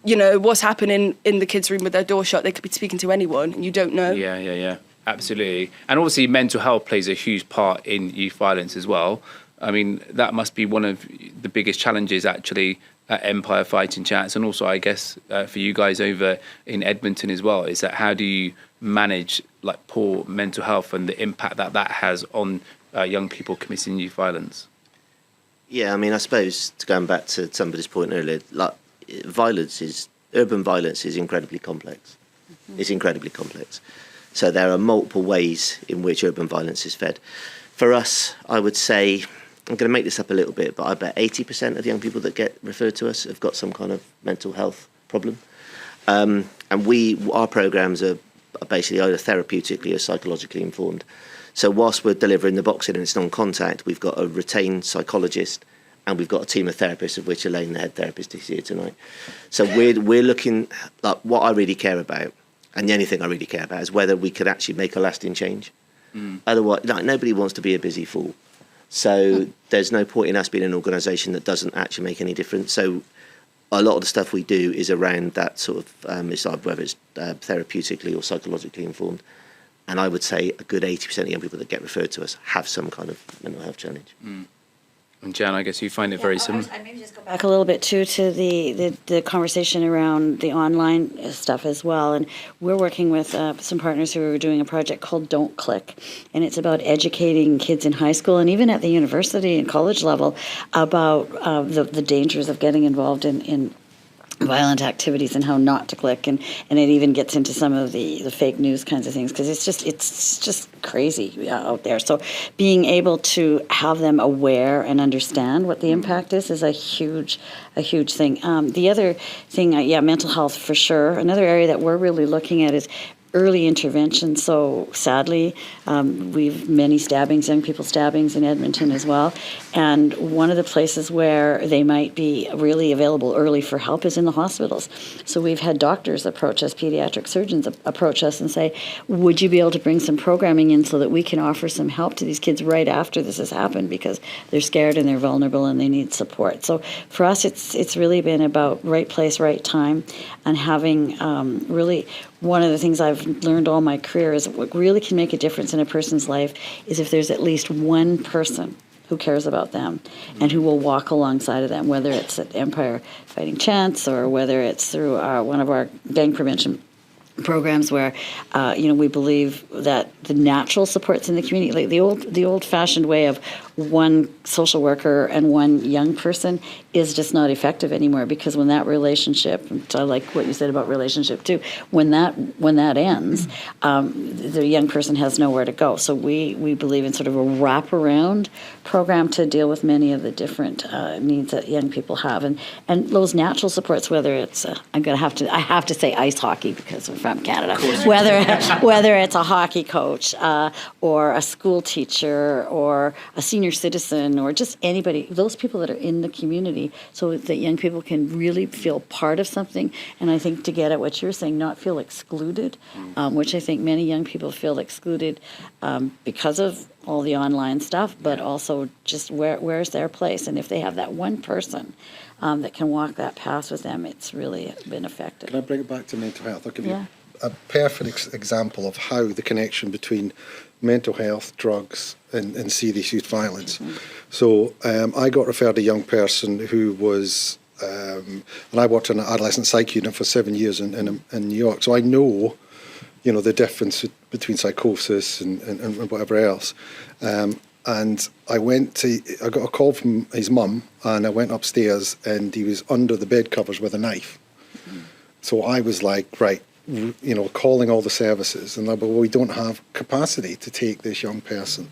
you know, what's happening in the kids' room with their door shut, they could be speaking to anyone and you don't know. Yeah. Absolutely. And obviously mental health plays a huge part in youth violence as well. I mean, that must be one of the biggest challenges, actually, at Empire Fighting Chats, and also, I guess, for you guys over in Edmonton as well, is that how do you manage, like, poor mental health and the impact that has on young people committing youth violence? Yeah, I mean, I suppose, to going back to somebody's point earlier, like, urban violence is incredibly complex. It's incredibly complex. So there are multiple ways in which urban violence is fed. For us, I would say, I'm going to make this up a little bit, but I bet 80% of the young people that get referred to us have got some kind of mental health problem. And our programmes are basically either therapeutically or psychologically informed. So whilst we're delivering the boxing and it's non-contact, we've got a retained psychologist and we've got a team of therapists, of which Elaine, the head therapist, is here tonight. So we're looking, like, what I really care about, and the only thing I really care about, is whether we could actually make a lasting change. Otherwise, like, nobody wants to be a busy fool. So there's no point in us being an organisation that doesn't actually make any difference. So a lot of the stuff we do is around that sort of, it's like whether it's therapeutically or psychologically informed. And I would say a good 80% of young people that get referred to us have some kind of mental health challenge. And Jan, I guess you find it very similar. I maybe just go back a little bit too to the conversation around the online stuff as well. And we're working with some partners who are doing a project called Don't Click, and it's about educating kids in high school and even at the university and college level about the dangers of getting involved in violent activities and how not to click, and it even gets into some of the fake news kinds of things, because it's just crazy out there. So being able to have them aware and understand what the impact is a huge thing. The other thing, mental health for sure. Another area that we're really looking at is early intervention. So sadly, we've many stabbings, young people stabbings in Edmonton as well. And one of the places where they might be really available early for help is in the hospitals. So we've had doctors approach us, pediatric surgeons approach us and say, would you be able to bring some programming in so that we can offer some help to these kids right after this has happened, because they're scared and they're vulnerable and they need support. So for us, it's really been about right place, right time, and having really, one of the things I've learned all my career is what really can make a difference in a person's life is if there's at least one person who cares about them and who will walk alongside of them, whether it's at Empire Fighting Chance or whether it's through one of our gang prevention programs where we believe that the natural supports in the community, like the old-fashioned way of one social worker and one young person, is just not effective anymore, because when that relationship, I like what you said about relationship too, when that ends, the young person has nowhere to go. So we believe in sort of a wraparound program to deal with many of the different needs that young people have, and those natural supports, whether it's I have to say ice hockey because we're from Canada, whether it's a hockey coach or a school teacher or a senior citizen or just anybody, those people that are in the community, so that young people can really feel part of something. And I think to get at what you're saying, not feel excluded, which I think many young people feel excluded because of all the online stuff, but also just where's their place. And if they have that one person that can walk that path with them, it's really been effective. Can I bring it back to mental health? I'll give Yeah. you a perfect example of how the connection between mental health, drugs, and serious youth violence. So I got referred a young person who was, and I worked in an adolescent psych unit for 7 years in New York, so I know, the difference between psychosis and whatever else. And I got a call from his mum, and I went upstairs, and he was under the bed covers with a knife. So I was like, right, calling all the services, and we don't have capacity to take this young person.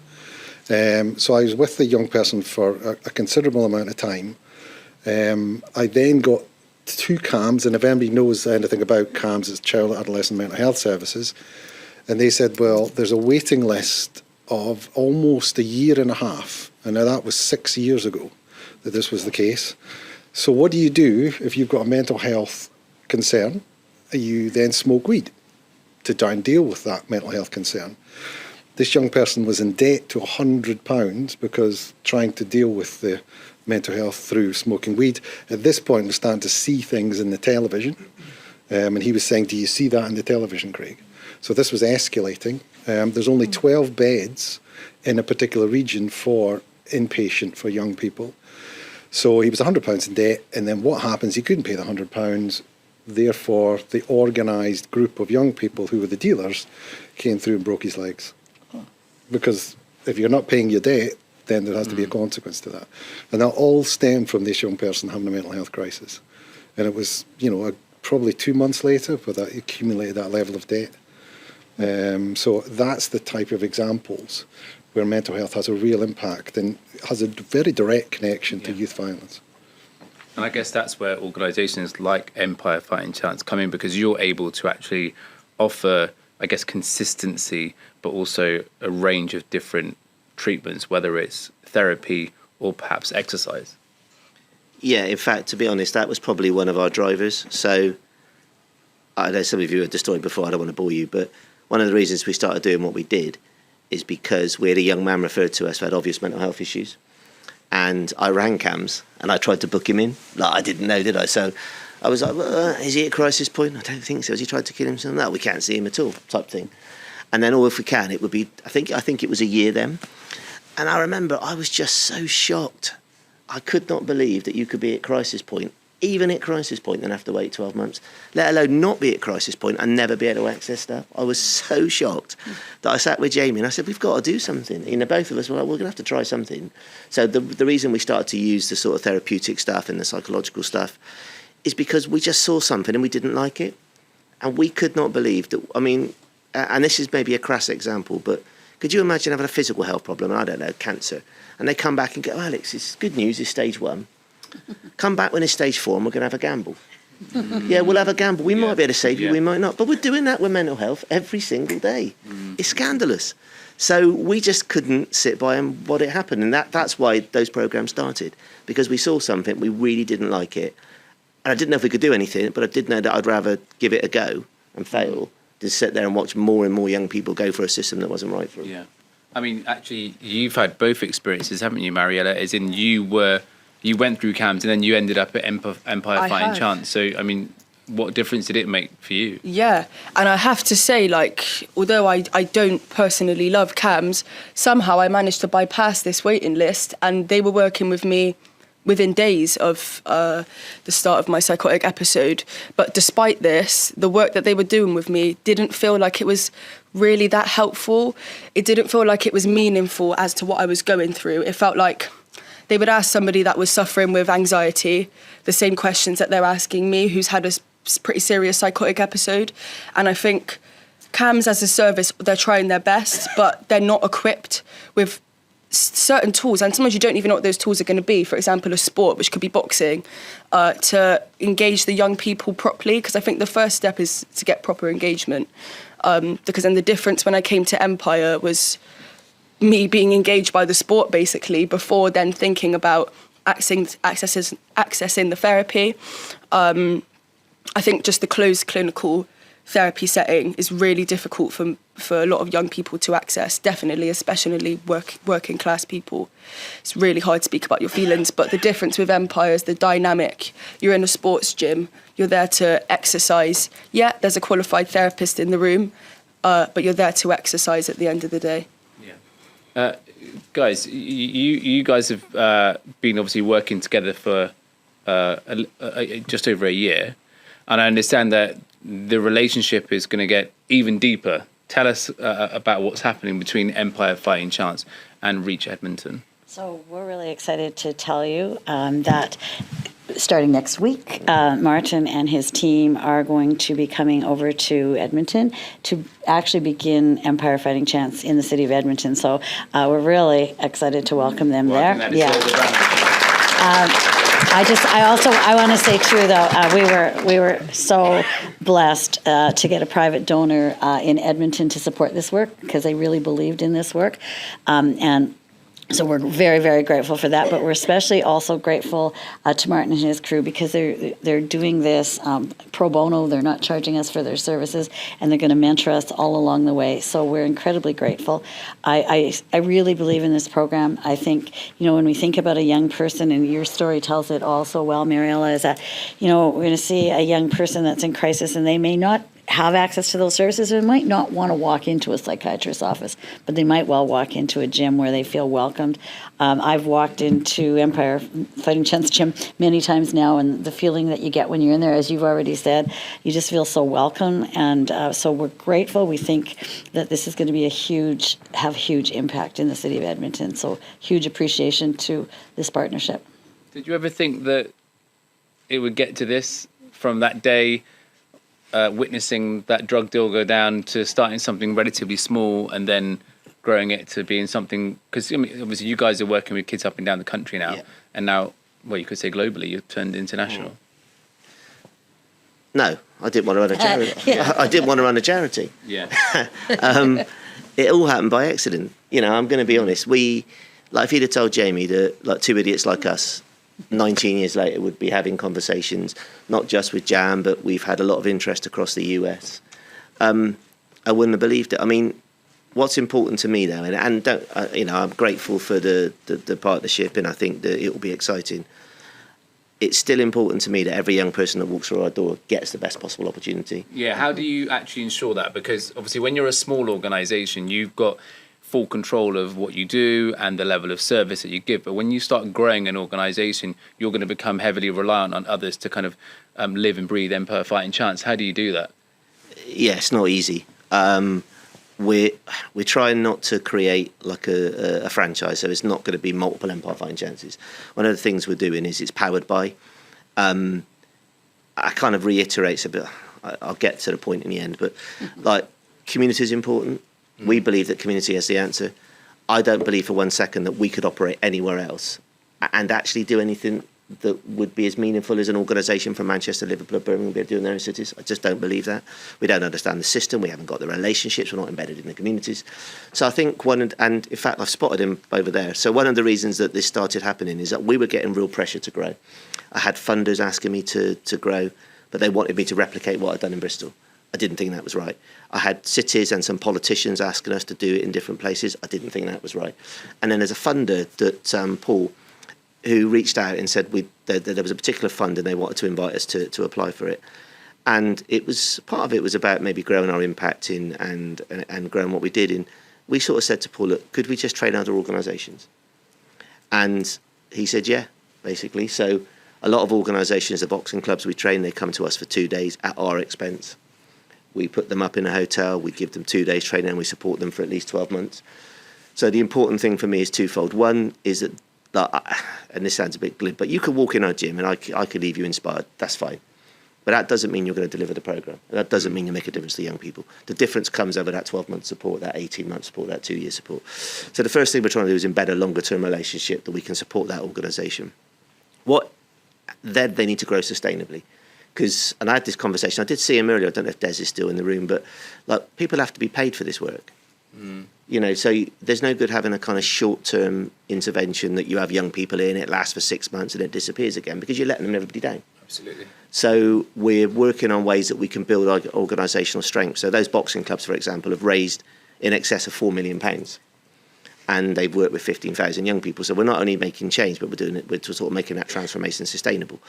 So I was with the young person for a considerable amount of time. I then got 2 CAMS, and if anybody knows anything about CAMS, it's Child Adolescent Mental Health Services, and they said, well, there's a waiting list of almost a year and a half, and now that was 6 years ago that this was the case. So what do you do if you've got a mental health concern? You then smoke weed to try and deal with that mental health concern. This young person was in debt to £100 because trying to deal with the mental health through smoking weed. At this point, we're starting to see things in the television. And he was saying, do you see that in the television, Craig? So this was escalating. There's only 12 beds in a particular region for inpatient for young people. So he was £100 in debt. And then what happens? He couldn't pay the £100. Therefore, the organised group of young people who were the dealers came through and broke his legs. Because if you're not paying your debt, then there has to be a consequence to that. And that all stemmed from this young person having a mental health crisis. And it was, probably 2 months later, but that accumulated that level of debt. So that's the type of examples where mental health has a real impact and has a very direct connection to youth violence. And I guess that's where organisations like Empire Fighting Chance come in, because you're able to actually offer, I guess, consistency, but also a range of different treatments, whether it's therapy or perhaps exercise. Yeah, in fact, to be honest, that was probably one of our drivers. So I know some of you heard the story before, I don't want to bore you, but one of the reasons we started doing what we did is because we had a young man referred to us who had obvious mental health issues. And I rang CAMS and I tried to book him in. Like, I didn't know, did I? So I was like, well, is he at crisis point? I don't think so. Has he tried to kill himself? No, we can't see him at all, type thing. And then, if we can, it would be, I think it was a year then. And I remember I was just so shocked. I could not believe that you could be at crisis point, even at crisis point, and have to wait 12 months, let alone not be at crisis point and never be able to access stuff. I was so shocked that I sat with Jamie and I said, we've got to do something. Both of us were like, we're going to have to try something. So the reason we started to use the sort of therapeutic stuff and the psychological stuff is because we just saw something and we didn't like it. And we could not believe that, and this is maybe a crass example, but could you imagine having a physical health problem, I don't know, cancer, and they come back and go, Alex, it's good news, it's stage 1. Come back when it's stage 4 and we're going to have a gamble. Yeah, we'll have a gamble. We might be able to save you, Yeah. we might not. But we're doing that with mental health every single day. It's scandalous. So we just couldn't sit by and what it happened. And that's why those programmes started, because we saw something, we really didn't like it. And I didn't know if we could do anything, but I did know that I'd rather give it a go and fail than sit there and watch more and more young people go for a system that wasn't right for them. Yeah. I mean, actually, you've had both experiences, haven't you, Mariella? As in, you went through CAMS and then you ended up at Empire I Fighting have. Chance. So, I mean, what difference did it make for you? Yeah, and I have to say, like, although I don't personally love CAMS, somehow I managed to bypass this waiting list, and they were working with me within days of the start of my psychotic episode. But despite this, the work that they were doing with me didn't feel like it was really that helpful. It didn't feel like it was meaningful as to what I was going through. It felt like they would ask somebody that was suffering with anxiety the same questions that they're asking me, who's had a pretty serious psychotic episode. And I think CAMS as a service, they're trying their best, but they're not equipped with certain tools, and sometimes you don't even know what those tools are going to be. For example, a sport, which could be boxing, to engage the young people properly, because I think the first step is to get proper engagement. Because then the difference when I came to Empire was me being engaged by the sport, basically, before then thinking about accessing the therapy. I think just the closed clinical therapy setting is really difficult for a lot of young people to access, definitely, especially working class people. It's really hard to speak about your feelings, but the difference with Empire is the dynamic. You're in a sports gym, you're there to exercise. Yeah, there's a qualified therapist in the room, but you're there to exercise at the end of the day. Yeah. Guys, you guys have been obviously working together for just over a year, and I understand that the relationship is going to get even deeper. Tell us about what's happening between Empire Fighting Chance and Reach Edmonton. So we're really excited to tell you that starting next week, Martin and his team are going to be coming over to Edmonton to actually begin Empire Fighting Chance in the city of Edmonton. So we're really excited to welcome them there. I want to say too, though, we were so blessed to get a private donor in Edmonton to support this work, because they really believed in this work, and so we're very, very grateful for that. But we're especially also grateful to Martin and his crew, because they're doing this pro bono. They're not charging us for their services, and they're going to mentor us all along the way. So we're incredibly grateful. I really believe in this program. I think, when we think about a young person, and your story tells it all so well, Mariella, is that, we're going to see a young person that's in crisis, and they may not have access to those services, and might not want to walk into a psychiatrist's office, but they might well walk into a gym where they feel welcomed. I've walked into Empire Fighting Chance gym many times now, and the feeling that you get when you're in there, as you've already said, you just feel so welcome, and so we're grateful. We think that this is going to be have huge impact in the city of Edmonton, so huge appreciation to this partnership. Did you ever think that it would get to this, from that day witnessing that drug deal go down to starting something relatively small and then growing it to being something? Because obviously you guys are working with kids up and down the country now, and now, well, you could say globally, you've turned international. No, I didn't want to run a charity. I didn't want to run a charity. Yeah. It all happened by accident. I'm going to be honest. If you'd have told Jamie that, two idiots like us, 19 years later, would be having conversations, not just with Jam, but we've had a lot of interest across the US, I wouldn't have believed it. I mean, what's important to me, though, and don't, I'm grateful for the partnership, and I think that it will be exciting. It's still important to me that every young person that walks through our door gets the best possible opportunity. Yeah, how do you actually ensure that? Because obviously when you're a small organisation, you've got full control of what you do and the level of service that you give. But when you start growing an organisation, you're going to become heavily reliant on others to kind of live and breathe Empire Fighting Chance. How do you do that? Yeah, it's not easy. We're trying not to create like a franchise, so it's not going to be multiple Empire Fighting Chances. One of the things we're doing is it's powered by. I kind of reiterate a bit. I'll get to the point in the end, but community is important. We believe that community has the answer. I don't believe for 1 second that we could operate anywhere else and actually do anything that would be as meaningful as an organisation from Manchester, Liverpool, or Birmingham be doing their own cities. I just don't believe that. We don't understand the system. We haven't got the relationships. We're not embedded in the communities. So I think and in fact, I've spotted him over there. So one of the reasons that this started happening is that we were getting real pressure to grow. I had funders asking me to grow, but they wanted me to replicate what I'd done in Bristol. I didn't think that was right. I had cities and some politicians asking us to do it in different places. I didn't think that was right. And then there's a funder that Paul, who reached out and said there was a particular fund and they wanted to invite us to apply for it. And it was part of it was about maybe growing our impact in and growing what we did. And we sort of said to Paul, look, could we just train other organisations? And he said, yeah, basically. So a lot of organisations, the boxing clubs we train, they come to us for 2 days at our expense. We put them up in a hotel, we give them 2 days training, and we support them for at least 12 months. So the important thing for me is twofold. One is that, and this sounds a bit glib, but you could walk in our gym and I could leave you inspired. That's fine. But that doesn't mean you're going to deliver the programme. That doesn't mean you make a difference to young people. The difference comes over that 12-month support, that 18-month support, that 2-year support. So the first thing we're trying to do is embed a longer-term relationship that we can support that organisation. Then they need to grow sustainably. And I had this conversation, I did see him earlier, I don't know if Des is still in the room, but like people have to be paid for this work. You know, so there's no good having a kind of short-term intervention that you have young people in, it lasts for 6 months and it disappears again because you're letting everybody down. Absolutely. So we're working on ways that we can build our organisational strength. So those boxing clubs, for example, have raised in excess of £4 million. And they've worked with 15,000 young people. So we're not only making change, but we're sort of making that transformation sustainable.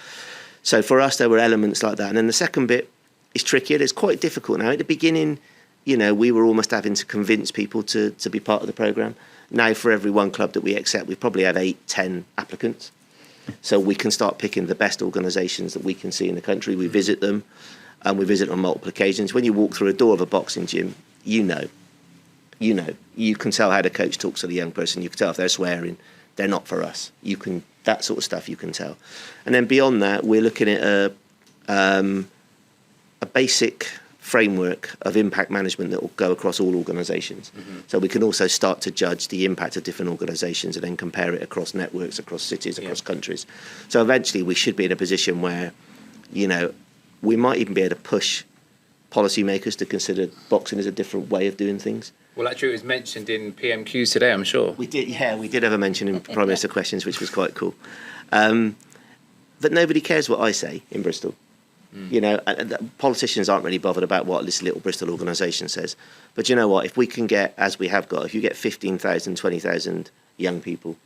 So for us, there were elements like that. And then the second bit is trickier. It's quite difficult now. At the beginning, you know, we were almost having to convince people to be part of the programme. Now, for every one club that we accept, we probably have 8-10 applicants. So we can start picking the best organisations that we can see in the country. We visit them, and we visit on multiple occasions. When you walk through a door of a boxing gym, you can tell how the coach talks to the young person. You can tell if they're swearing. They're not for us. That sort of stuff you can tell. And then beyond that, we're looking at a basic framework of impact management that will go across all organisations. So we can also start to judge the impact of different organisations and then compare it across networks, across cities, across countries. So eventually we should be in a position where, you know, we might even be able to push policymakers to consider boxing as a different way of doing things. Well, actually, it was mentioned in PMQs today, I'm sure. We did have a mention in Prime Minister Questions, which was quite cool. But nobody cares what I say in Bristol. You know, politicians aren't really bothered about what this little Bristol organisation says. But you know what? If we can get, as we have got, if you get 15,000, 20,000 young people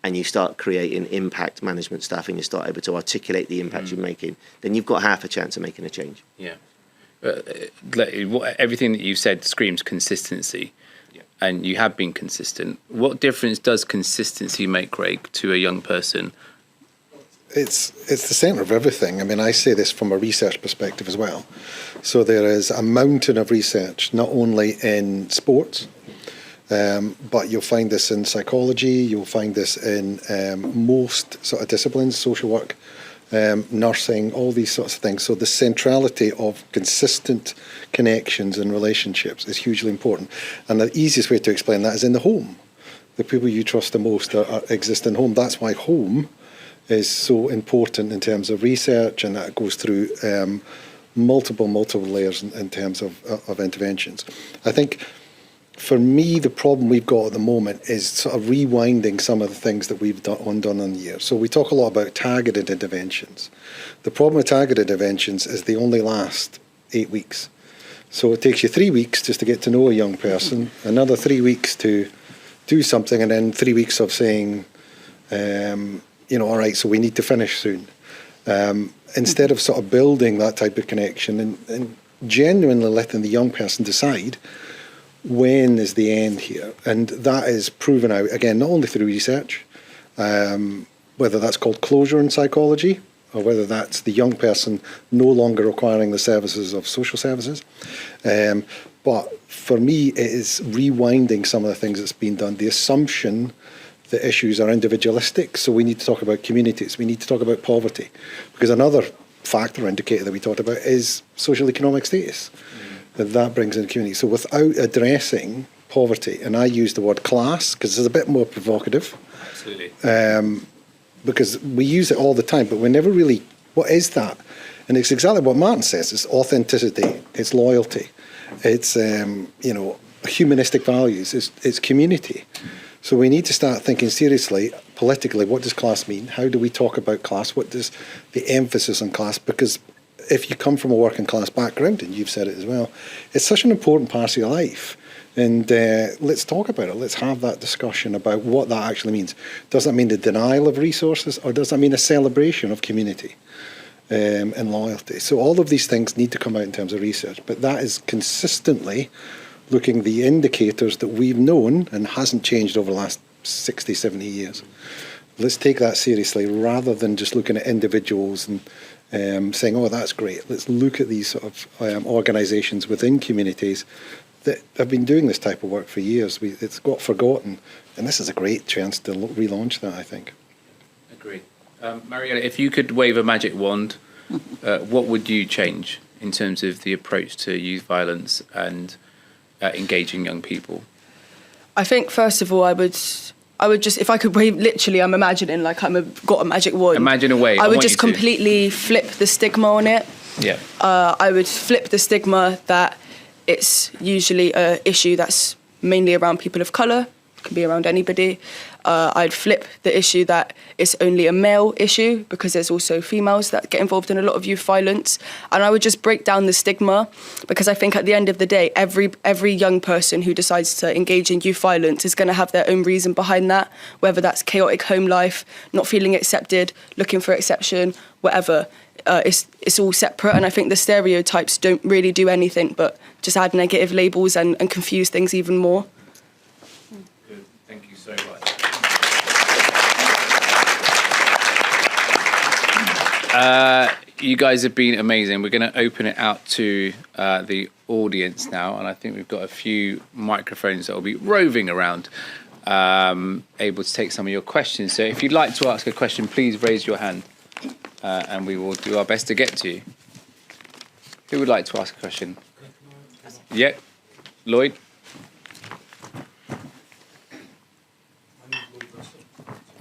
and you start creating impact management stuff and you start able to articulate the impact you're making, then you've got half a chance of making a change. Yeah. Everything that you've said screams consistency, and you have been consistent. What difference does consistency make, Craig, to a young person? It's the centre of everything. I mean, I say this from a research perspective as well. So there is a mountain of research, not only in sports, but you'll find this in psychology, you'll find this in most sort of disciplines, social work, nursing, all these sorts of things. So the centrality of consistent connections and relationships is hugely important. And the easiest way to explain that is in the home. The people you trust the most exist in home. That's why home is so important in terms of research, and that goes through multiple layers in terms of interventions. I think for me, the problem we've got at the moment is sort of rewinding some of the things that we've done in the year. So we talk a lot about targeted interventions. The problem with targeted interventions is they only last 8 weeks. So it takes you 3 weeks just to get to know a young person, another 3 weeks to do something, and then 3 weeks of saying, all right, so we need to finish soon. Instead of sort of building that type of connection and genuinely letting the young person decide when is the end here. And that is proven out, again, not only through research, whether that's called closure in psychology, or whether that's the young person no longer requiring the services of social services. But for me, it is rewinding some of the things that's been done. The assumption that issues are individualistic, so we need to talk about communities, we need to talk about poverty, because another factor or indicator that we talked about is social economic status. That brings in the community. So without addressing poverty, and I use the word class because it's a bit more provocative. Absolutely. because we use it all the time, but we never really, what is that? And it's exactly what Martin says. It's authenticity, it's loyalty, it's, humanistic values, it's community. So we need to start thinking seriously, politically, what does class mean? How do we talk about class? What does the emphasis on class? Because if you come from a working class background, and you've said it as well, it's such an important part of your life. And let's talk about it. Let's have that discussion about what that actually means. Does that mean the denial of resources, or does that mean a celebration of community and loyalty? So all of these things need to come out in terms of research, but that is consistently looking at the indicators that we've known and hasn't changed over the last 60, 70 years. Let's take that seriously rather than just looking at individuals and saying, oh, that's great. Let's look at these sort of organisations within communities that have been doing this type of work for years. It's got forgotten, and this is a great chance to relaunch that, I think. Agreed. Mariella, if you could wave a magic wand, what would you change in terms of the approach to youth violence and engaging young people? I think, first of all, I would just, if I could wave, literally, I'm imagining like got a magic wand. Imagine away. I would just completely flip the stigma on it. Yeah. I would flip the stigma that it's usually an issue that's mainly around people of colour, can be around anybody. I'd flip the issue that it's only a male issue, because there's also females that get involved in a lot of youth violence. And I would just break down the stigma, because I think at the end of the day, every young person who decides to engage in youth violence is going to have their own reason behind that, whether that's chaotic home life, not feeling accepted, looking for exception, whatever. It's all separate, and I think the stereotypes don't really do anything but just add negative labels and confuse things even more. Good. Thank you so much. You guys have been amazing. We're going to open it out to the audience now, and I think we've got a few microphones that will be roving around, able to take some of your questions. So if you'd like to ask a question, please raise your hand, and we will do our best to get to you. Who would like to ask a question? Yeah, Lloyd.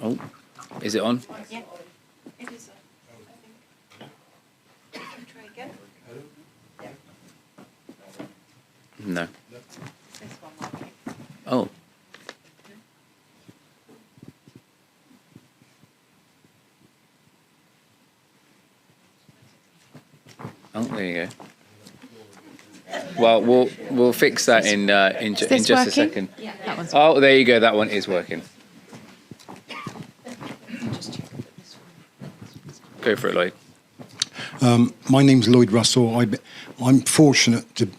Oh, is it on? Yeah, it is. Try again. No. Oh. Oh, there you go. Well, we'll fix that in just a second. Yeah, that one's Oh, there you go. That one is working. Go for it, Lloyd. My name's Lloyd Russell. I'm fortunate to,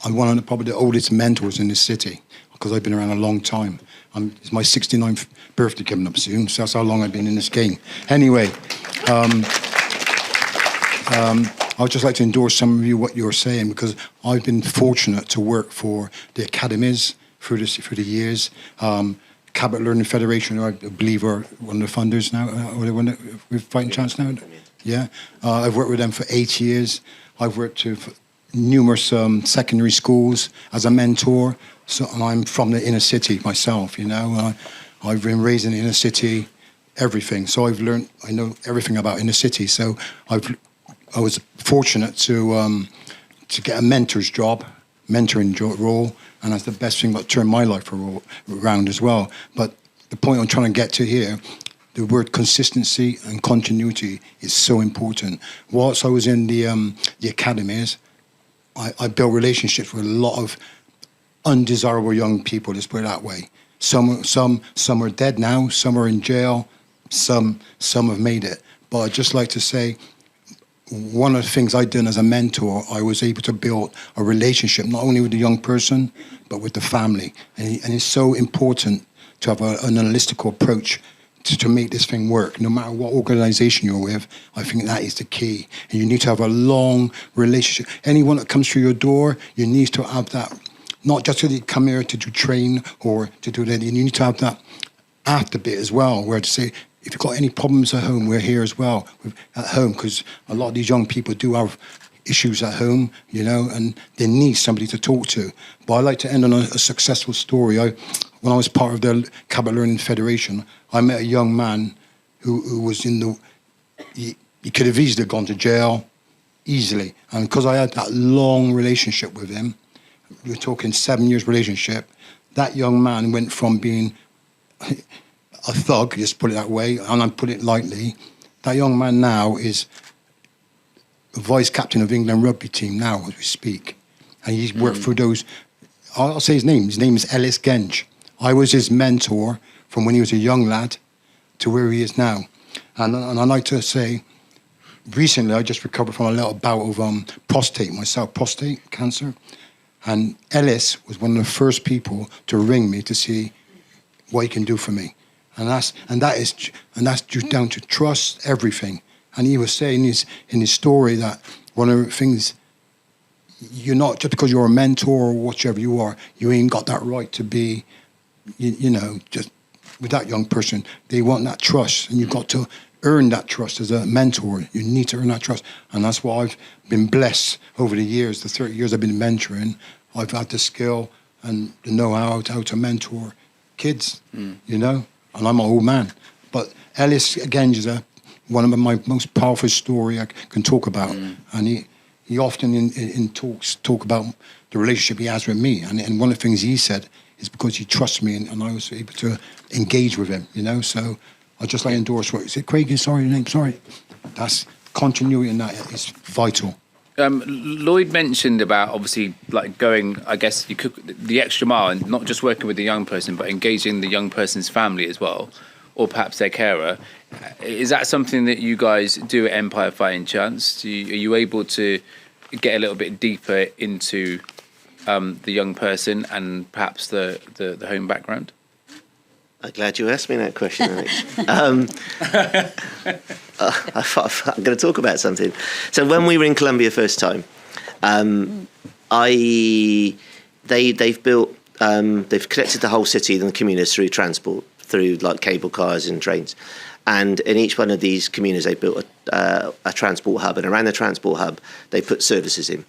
I'm one of probably the oldest mentors in this city, because I've been around a long time. It's my 69th birthday coming up soon, so that's how long I've been in this game. Anyway, I would just like to endorse some of what you're saying, because I've been fortunate to work for the academies through the years. Cabot Learning Federation, who I believe are one of the funders now, or we're fighting chance now. Yeah, I've worked with them for 8 years. I've worked with numerous secondary schools as a mentor. So, and I'm from the inner city myself. I've been raised in the inner city, everything. So I know everything about inner city. So I was fortunate to get a mentoring role, and that's the best thing that turned my life around as well. But the point I'm trying to get to here, the word consistency and continuity is so important. Whilst I was in the academies, I built relationships with a lot of undesirable young people, let's put it that way. Some are dead now, some are in jail, some have made it. But I'd just like to say, one of the things I did as a mentor, I was able to build a relationship not only with the young person, but with the family. And it's so important to have an holistic approach to make this thing work. No matter what organisation you're with, I think that is the key. And you need to have a long relationship. Anyone that comes through your door, you need to have that, not just to come here to do train or to do that. You need to have that after bit as well, where to say, if you've got any problems at home, we're here as well at home, because a lot of these young people do have issues at home, you know, and they need somebody to talk to. But I like to end on a successful story. When I was part of the Cabinet Learning Federation, I met a young man who was in the... He could have easily gone to jail, easily. And because I had that long relationship with him, we're talking 7 years relationship, that young man went from being a thug, just put it that way, and I put it lightly. That young man now is vice captain of England rugby team now as we speak. And he's worked through those... I'll say his name. His name is Ellis Genge. I was his mentor from when he was a young lad to where he is now. And I like to say, recently I just recovered from a little bout of prostate cancer. And Ellis was one of the first people to ring me to see what he can do for me. And that's just down to trust, everything. And he was saying in his story that one of the things, you're not, just because you're a mentor or whatever you are, you ain't got that right to be, you know, just with that young person. They want that trust, and you've got to earn that trust as a mentor. You need to earn that trust. And that's why I've been blessed over the years, the 30 years I've been mentoring. I've had the skill and the know-how how to mentor kids, you know, and I'm an old man. But Ellis, again, is one of my most powerful story I can talk about. And he often in talks talk about the relationship he has with me. And one of the things he said is because he trusts me and I was able to engage with him, you know. So I just like to endorse what... Is it Craig? Sorry, your name, sorry. That's continuity in that is vital. Lloyd mentioned about obviously like going, I guess you could the extra mile and not just working with the young person, but engaging the young person's family as well, or perhaps their carer. Is that something that you guys do at Empire Fighting Chance? Are you able to get a little bit deeper into the young person and perhaps the home background? I'm glad you asked me that question, Alex. I'm going to talk about something. So when we were in Colombia first time, they've built, they've connected the whole city and the communities through transport, through like cable cars and trains. And in each one of these communities, they built a transport hub, and around the transport hub, they put services in.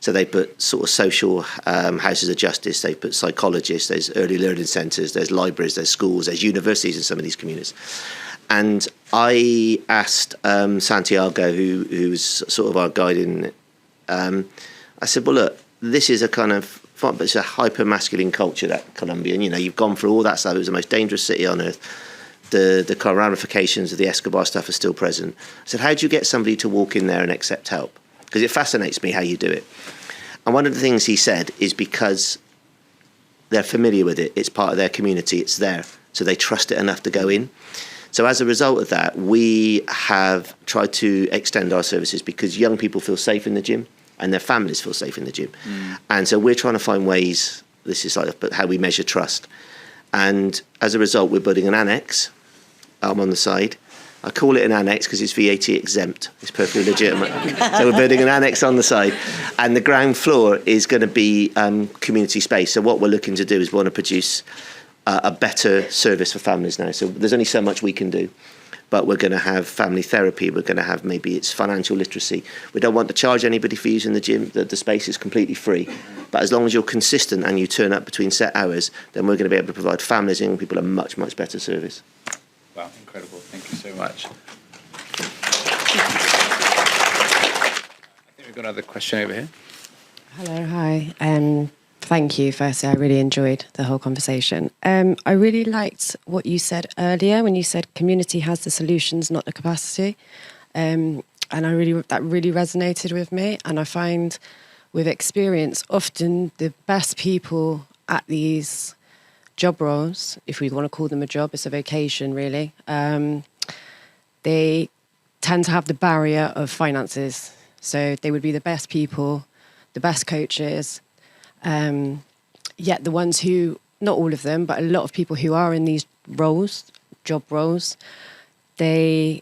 So they put sort of social houses of justice, they put psychologists, there's early learning centres, there's libraries, there's schools, there's universities in some of these communities. And I asked Santiago, who's sort of our guide in, I said, well, look, this is a kind of, but it's a hyper-masculine culture, that Colombian, you know, you've gone through all that stuff, it was the most dangerous city on earth. The kind of ramifications of the Escobar stuff are still present. I said, how do you get somebody to walk in there and accept help? Because it fascinates me how you do it. And one of the things he said is because they're familiar with it, it's part of their community, it's there, so they trust it enough to go in. So as a result of that, we have tried to extend our services because young people feel safe in the gym and their families feel safe in the gym. And so we're trying to find ways, this is like how we measure trust. And as a result, we're building an annex on the side. I call it an annex because it's VAT exempt. It's perfectly legitimate. So we're building an annex on the side. And the ground floor is going to be community space. So what we're looking to do is we want to produce a better service for families now. So there's only so much we can do. But we're going to have family therapy. We're going to have maybe it's financial literacy. We don't want to charge anybody for using the gym. The space is completely free. But as long as you're consistent and you turn up between set hours, then we're going to be able to provide families and young people a much, much better service. Wow, incredible. Thank you so much. I think we've got another question over here. Hello, hi. Thank you. Firstly, I really enjoyed the whole conversation. I really liked what you said earlier when you said community has the solutions, not the capacity. And that really resonated with me. And I find with experience, often the best people at these job roles, if we want to call them a job, it's a vocation really, they tend to have the barrier of finances. So they would be the best people, the best coaches, yet the ones who, not all of them, but a lot of people who are in these roles, job roles, they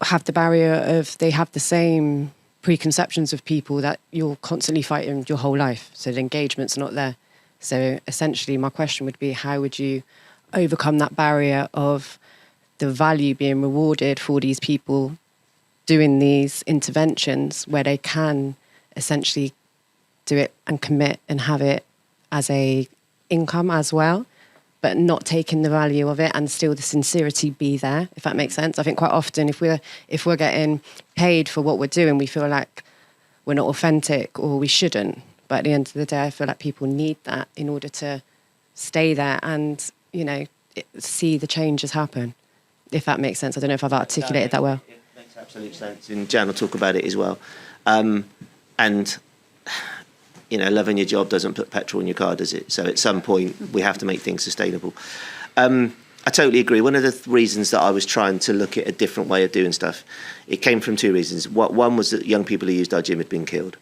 have the barrier of, they have the same preconceptions of people that you're constantly fighting your whole life. So the engagement's not there. So essentially my question would be, how would you overcome that barrier of the value being rewarded for these people doing these interventions where they can essentially do it and commit and have it as a income as well, but not taking the value of it and still the sincerity be there, if that makes sense. I think quite often if we're getting paid for what we're doing, we feel like we're not authentic or we shouldn't. But at the end of the day, I feel like people need that in order to stay there and, you know, see the changes happen, if that makes sense. I don't know if I've articulated that well. It makes absolute sense. And Jan will talk about it as well. And, you know, loving your job doesn't put petrol in your car, does it? So at some point, we have to make things sustainable. I totally agree. One of the reasons that I was trying to look at a different way of doing stuff, it came from two reasons. One was that young people who used our gym had been killed.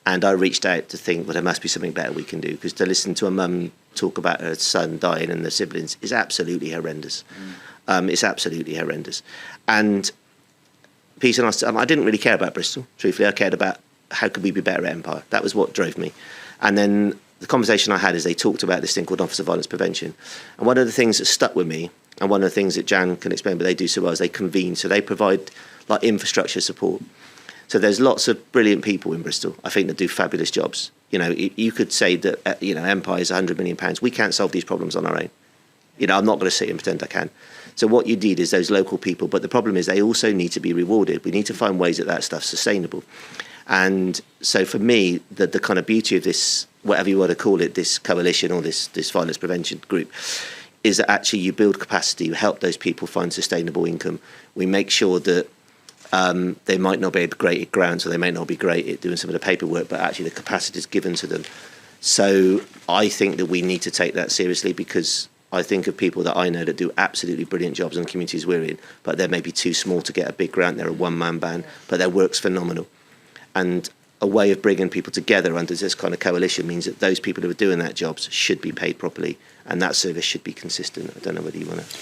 And I reached out to think, well, there must be something better we can do, because to listen to a mum talk about her son dying and the siblings is absolutely horrendous. It's absolutely horrendous. And peace and honesty, I didn't really care about Bristol, truthfully. I cared about how could we be better at Empire. That was what drove me. And then the conversation I had is they talked about this thing called Office of Violence Prevention. And one of the things that stuck with me, and one of the things that Jan can explain, but they do so well, is they convene. So they provide like infrastructure support. So there's lots of brilliant people in Bristol, I think, that do fabulous jobs. You know, you could say that, you know, Empire is £100 million. We can't solve these problems on our own. You know, I'm not going to sit and pretend I can. So what you need is those local people. But the problem is they also need to be rewarded. We need to find ways that stuff's sustainable. And so for me, the kind of beauty of this, whatever you want to call it, this coalition or this violence prevention group, is that actually you build capacity, you help those people find sustainable income. We make sure that they might not be great at grounds, or they may not be great at doing some of the paperwork, but actually the capacity is given to them. So I think that we need to take that seriously, because I think of people that I know that do absolutely brilliant jobs in the communities we're in, but they're maybe too small to get a big grant. They're a one-man band, but their work's phenomenal. And a way of bringing people together under this kind of coalition means that those people who are doing that jobs should be paid properly, and that service should be consistent. I don't know whether you want to...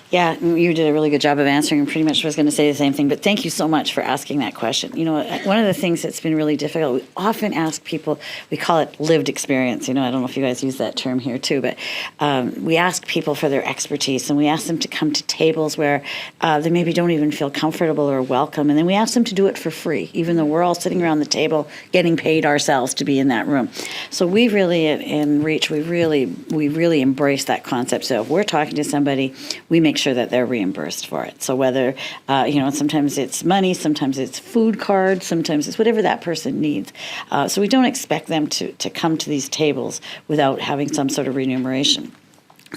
Yeah, you did a really good job of answering. Pretty much was going to say the same thing, but thank you so much for asking that question. You know, one of the things that's been really difficult, we often ask people, we call it lived experience. You know, I don't know if you guys use that term here too, but we ask people for their expertise, and we ask them to come to tables where they maybe don't even feel comfortable or welcome, and then we ask them to do it for free, even though we're all sitting around the table getting paid ourselves to be in that room. So we really, in Reach, we really embrace that concept. So if we're talking to somebody, we make sure that they're reimbursed for it. So whether, you know, sometimes it's money, sometimes it's food cards, sometimes it's whatever that person needs. So we don't expect them to come to these tables without having some sort of remuneration.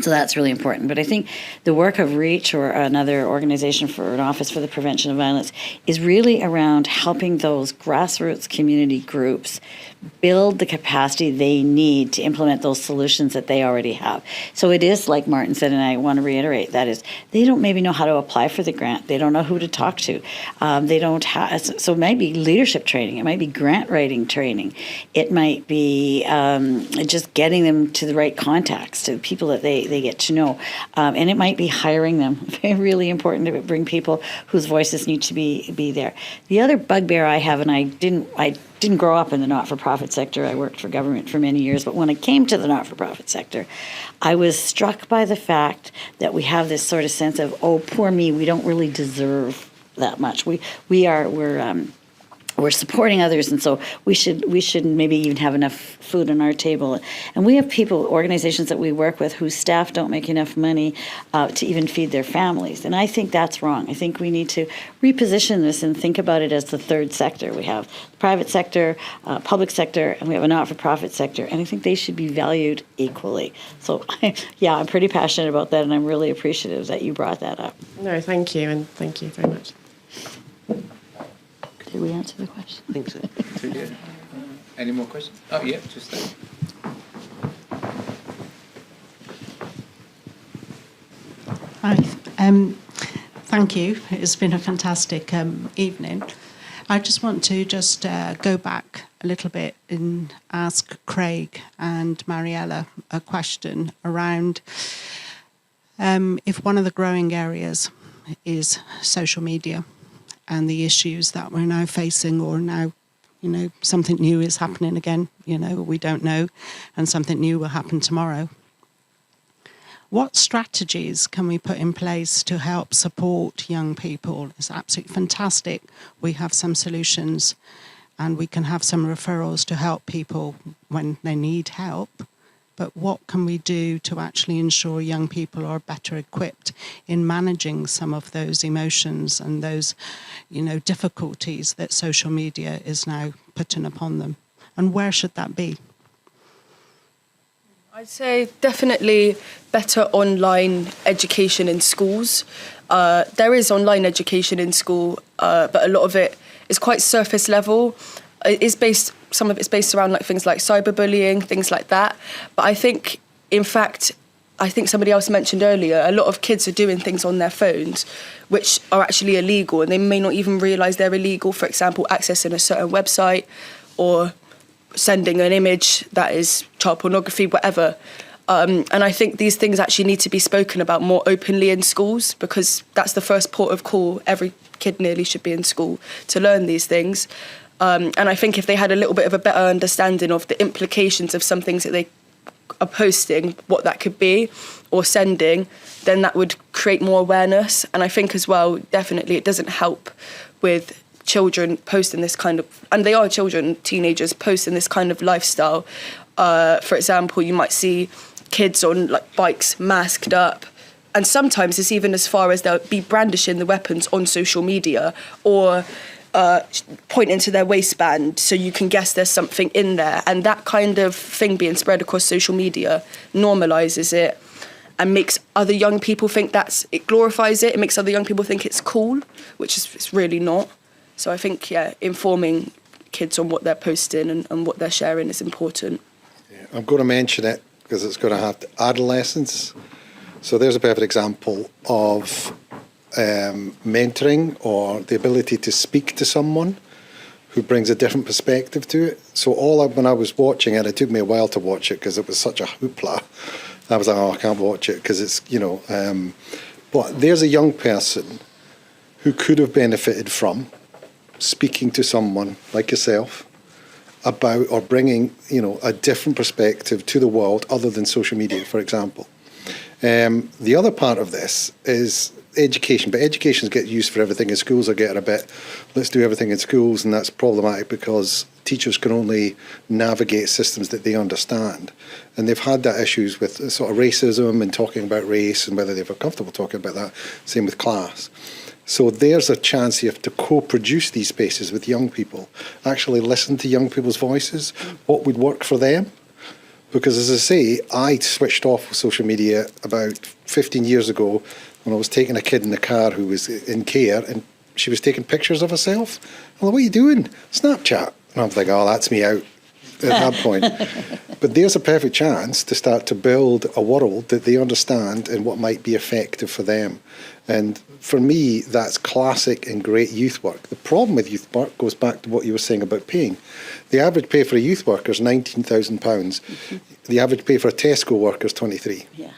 So that's really important. But I think the work of REACH, or another organization for an office for the prevention of violence, is really around helping those grassroots community groups build the capacity they need to implement those solutions that they already have. So it is, like Martin said, and I want to reiterate, that is, they don't maybe know how to apply for the grant. They don't know who to talk to. They don't have, so it might be leadership training. It might be grant writing training. It might be just getting them to the right contacts, to people that they get to know. And it might be hiring them. Really important to bring people whose voices need to be there. The other bugbear I have, and I didn't grow up in the not-for-profit sector. I worked for government for many years, but when I came to the not-for-profit sector, I was struck by the fact that we have this sort of sense of, oh, poor me, we don't really deserve that much. We're supporting others, and so we should maybe even have enough food on our table. And we have organizations that we work with whose staff don't make enough money to even feed their families. And I think that's wrong. I think we need to reposition this and think about it as the third sector. We have the private sector, public sector, and we have a not-for-profit sector. And I think they should be valued equally. So, I'm pretty passionate about that, and I'm really appreciative that you brought that up. No, thank you, and thank you very much. Did we answer the question? I think so. Yeah. Any more questions? Oh, yeah, just there. Hi. Thank you. It's been a fantastic evening. I just want to go back a little bit and ask Craig and Mariella a question around if one of the growing areas is social media and the issues that we're now facing, or now, you know, something new is happening again, you know, we don't know, and something new will happen tomorrow. What strategies can we put in place to help support young people? It's absolutely fantastic. We have some solutions and we can have some referrals to help people when they need help. But what can we do to actually ensure young people are better equipped in managing some of those emotions and those, difficulties that social media is now putting upon them? And where should that be? I'd say definitely better online education in schools. There is online education in school, but a lot of it is quite surface level. Some of it's based around things like cyberbullying, things like that. But I think, in fact, somebody else mentioned earlier, a lot of kids are doing things on their phones which are actually illegal, and they may not even realise they're illegal. For example, accessing a certain website or sending an image that is child pornography, whatever. And I think these things actually need to be spoken about more openly in schools, because that's the first port of call. Every kid nearly should be in school to learn these things. And I think if they had a little bit of a better understanding of the implications of some things that they are posting, what that could be, or sending, then that would create more awareness. And I think as well, definitely it doesn't help with children posting this kind of, and they are children, teenagers, posting this kind of lifestyle. For example, you might see kids on bikes masked up, and sometimes it's even as far as they'll be brandishing the weapons on social media, or pointing to their waistband so you can guess there's something in there. And that kind of thing being spread across social media normalises it and makes other young people think it glorifies it. It makes other young people think it's cool, which is it's really not. So I think, informing kids on what they're posting and what they're sharing is important. Yeah, I'm going to mention it because it's going to have adolescence. So there's a perfect example of mentoring, or the ability to speak to someone who brings a different perspective to it. So when I was watching it took me a while to watch it because it was such a hoopla. I was like, I can't watch it because it's, but there's a young person who could have benefited from speaking to someone like yourself about, or bringing, a different perspective to the world other than social media, for example. The other part of this is education, but education gets used for everything, and schools are getting a bit, let's do everything in schools, and that's problematic because teachers can only navigate systems that they understand. And they've had that issues with sort of racism and talking about race and whether they feel comfortable talking about that, same with class. So there's a chance here to co-produce these spaces with young people, actually listen to young people's voices, what would work for them. Because as I say, I switched off social media about 15 years ago when I was taking a kid in the car who was in care, and she was taking pictures of herself. I'm like, what are you doing? Snapchat. And I was like, oh, that's me out at that point. But there's a perfect chance to start to build a world that they understand and what might be effective for them. And for me, that's classic and great youth work. The problem with youth work goes back to what you were saying about paying. The average pay for a youth worker is £19,000. Mm-hmm. The average pay for a Tesco worker is 23. Yeah.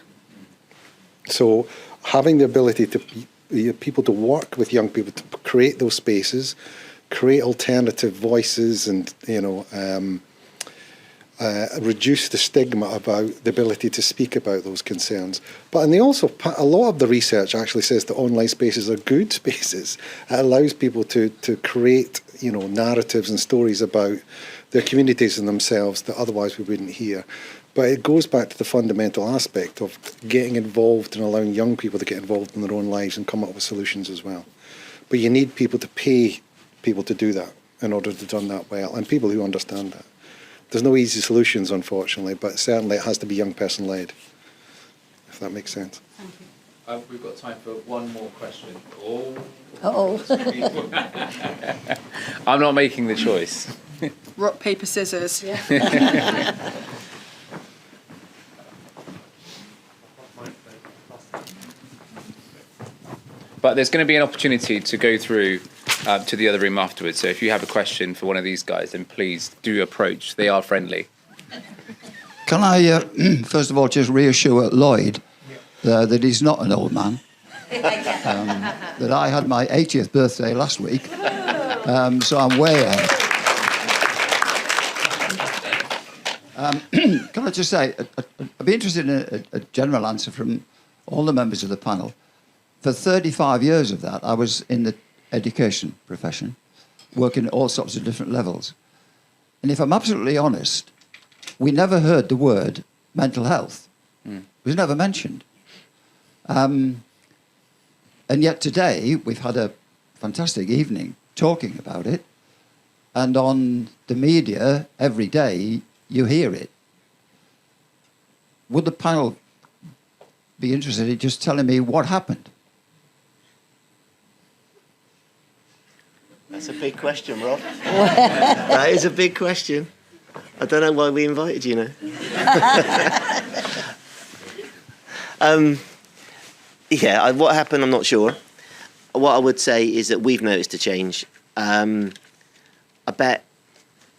So having the ability to people to work with young people to create those spaces, create alternative voices, and reduce the stigma about the ability to speak about those concerns. But and they also, a lot of the research actually says that online spaces are good spaces. It allows people to create narratives and stories about their communities and themselves that otherwise we wouldn't hear. But it goes back to the fundamental aspect of getting involved and allowing young people to get involved in their own lives and come up with solutions as well. But you need people to pay people to do that in order to do that well, and people who understand that. There's no easy solutions, unfortunately, but certainly it has to be young person led, if that makes sense. Thank you. We've got time for one more question. I'm not making the choice. Rock, paper, scissors. But there's going to be an opportunity to go through to the other room afterwards. So if you have a question for one of these guys, then please do approach. They are friendly. Can I, first of all, just reassure Lloyd that he's not an old man? That I had my 80th birthday last week, so I'm way ahead. Can I just say, I'd be interested in a general answer from all the members of the panel. For 35 years of that, I was in the education profession, working at all sorts of different levels. And if I'm absolutely honest, we never heard the word mental health. It was never mentioned. And yet today, we've had a fantastic evening talking about it. And on the media, every day, you hear it. Would the panel be interested in just telling me what happened? That's a big question, Rob. That is a big question. I don't know why we invited you now. What happened, I'm not sure. What I would say is that we've noticed a change. I bet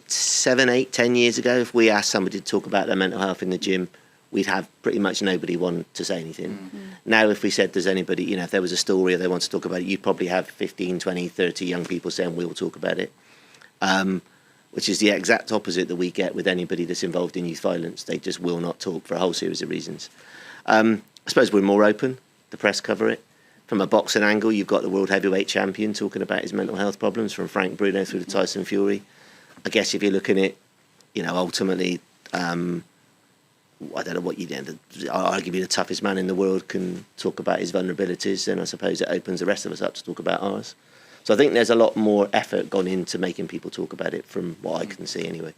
7, 8, 10 years ago, if we asked somebody to talk about their mental health in the gym, we'd have pretty much nobody want to say anything. Mm-hmm. Now, if we said there's anybody, if there was a story or they want to talk about it, you'd probably have 15, 20, 30 young people saying, we'll talk about it. Which is the exact opposite that we get with anybody that's involved in youth violence. They just will not talk for a whole series of reasons. I suppose we're more open. The press cover it. From a boxing angle, you've got the world heavyweight champion talking about his mental health problems, from Frank Bruno through to Tyson Fury. I guess if you're looking at, ultimately, I don't know what arguably the toughest man in the world can talk about his vulnerabilities, then I suppose it opens the rest of us up to talk about ours. So I think there's a lot more effort gone into making people talk about it from what I can see anyway.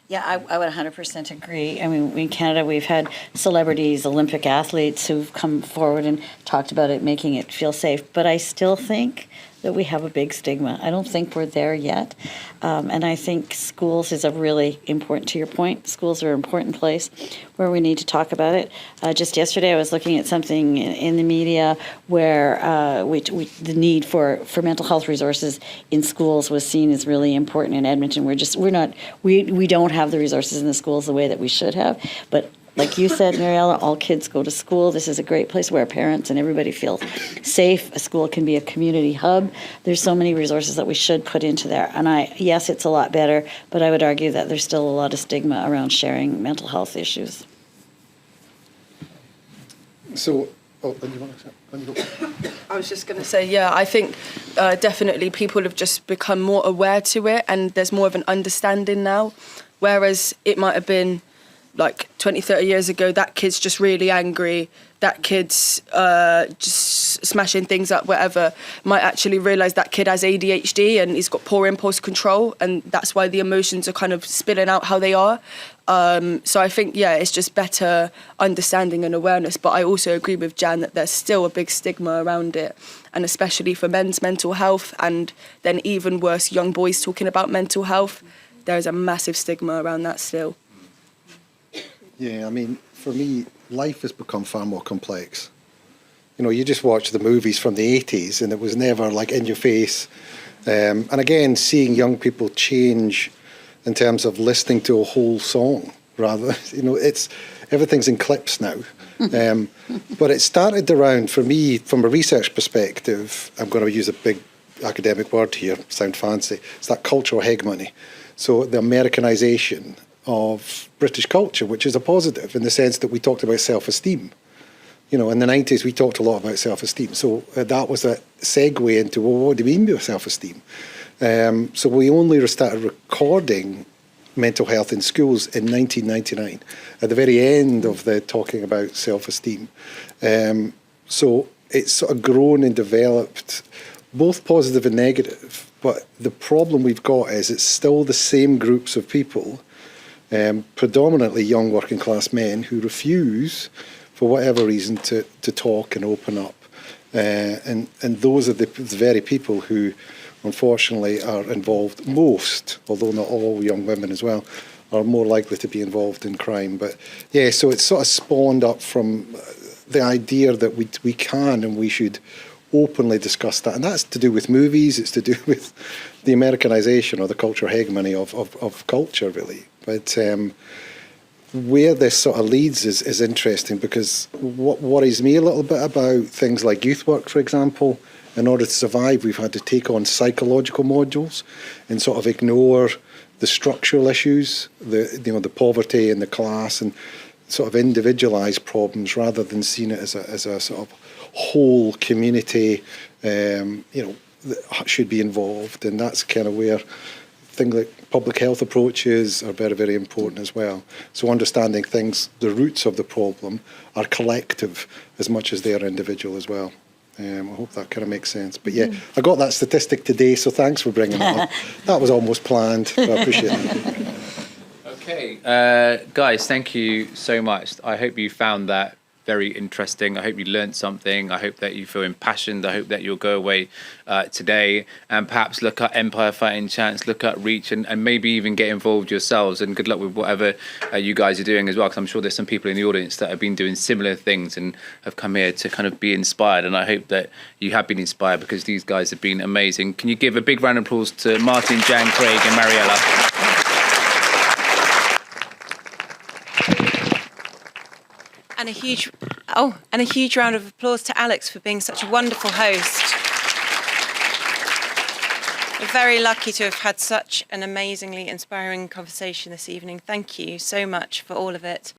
Yeah, I would 100% agree. I mean, in Canada, we've had celebrities, Olympic athletes who've come forward and talked about it, making it feel safe. But I still think that we have a big stigma. I don't think we're there yet. And I think schools is a really important, to your point, schools are an important place where we need to talk about it. Just yesterday, I was looking at something in the media where the need for mental health resources in schools was seen as really important in Edmonton. We don't have the resources in the schools the way that we should have. But like you said, Mariella, all kids go to school. This is a great place where parents and everybody feels safe. A school can be a community hub. There's so many resources that we should put into there. And yes, it's a lot better, but I would argue that there's still a lot of stigma around sharing mental health issues. So, you want to say? I was just going to say, I think definitely people have just become more aware to it, and there's more of an understanding now, whereas it might have been like 20, 30 years ago, that kid's just really angry, that kid's just smashing things up, whatever, might actually realise that kid has ADHD and he's got poor impulse control, and that's why the emotions are kind of spilling out how they are. So I think, it's just better understanding and awareness. But I also agree with Jan that there's still a big stigma around it, and especially for men's mental health, and then even worse, young boys talking about mental health. There's a massive stigma around that still. Yeah, I mean, for me, life has become far more complex. You just watch the movies from the 80s and it was never like in your face. And again, seeing young people change in terms of listening to a whole song rather, everything's in clips now. But it started around, for me, from a research perspective, I'm going to use a big academic word here, sound fancy, it's that cultural hegemony. So the Americanization of British culture, which is a positive in the sense that we talked about self-esteem. In the 90s, we talked a lot about self-esteem. So that was a segue into, what do we mean by self-esteem? So we only started recording mental health in schools in 1999, at the very end of the talking about self-esteem. So it's sort of grown and developed, both positive and negative. But the problem we've got is it's still the same groups of people, predominantly young working class men, who refuse, for whatever reason, to talk and open up. And those are the very people who, unfortunately, are involved most, although not all young women as well, are more likely to be involved in crime. But so it's sort of spawned up from the idea that we can and we should openly discuss that. And that's to do with movies, it's to do with the Americanization or the cultural hegemony of culture, really. But where this sort of leads is interesting, because what worries me a little bit about things like youth work, for example, in order to survive, we've had to take on psychological modules and sort of ignore the structural issues, the poverty and the class and sort of individualised problems, rather than seeing it as a sort of whole community, that should be involved. And that's kind of where things like public health approaches are very, very important as well. So understanding things, the roots of the problem are collective as much as they are individual as well. I hope that kind of makes sense. But yeah, I got that statistic today, so thanks for bringing it up. That was almost planned, but I appreciate it. Okay, guys, thank you so much. I hope you found that very interesting. I hope you learned something. I hope that you feel impassioned. I hope that you'll go away today and perhaps look at Empire Fighting Chance, look at Reach, and maybe even get involved yourselves. And good luck with whatever you guys are doing as well, because I'm sure there's some people in the audience that have been doing similar things and have come here to kind of be inspired. And I hope that you have been inspired, because these guys have been amazing. Can you give a big round of applause to Martin, Jan, Craig and Mariella? And a huge round of applause to Alex for being such a wonderful host. We're very lucky to have had such an amazingly inspiring conversation this evening. Thank you so much for all of it.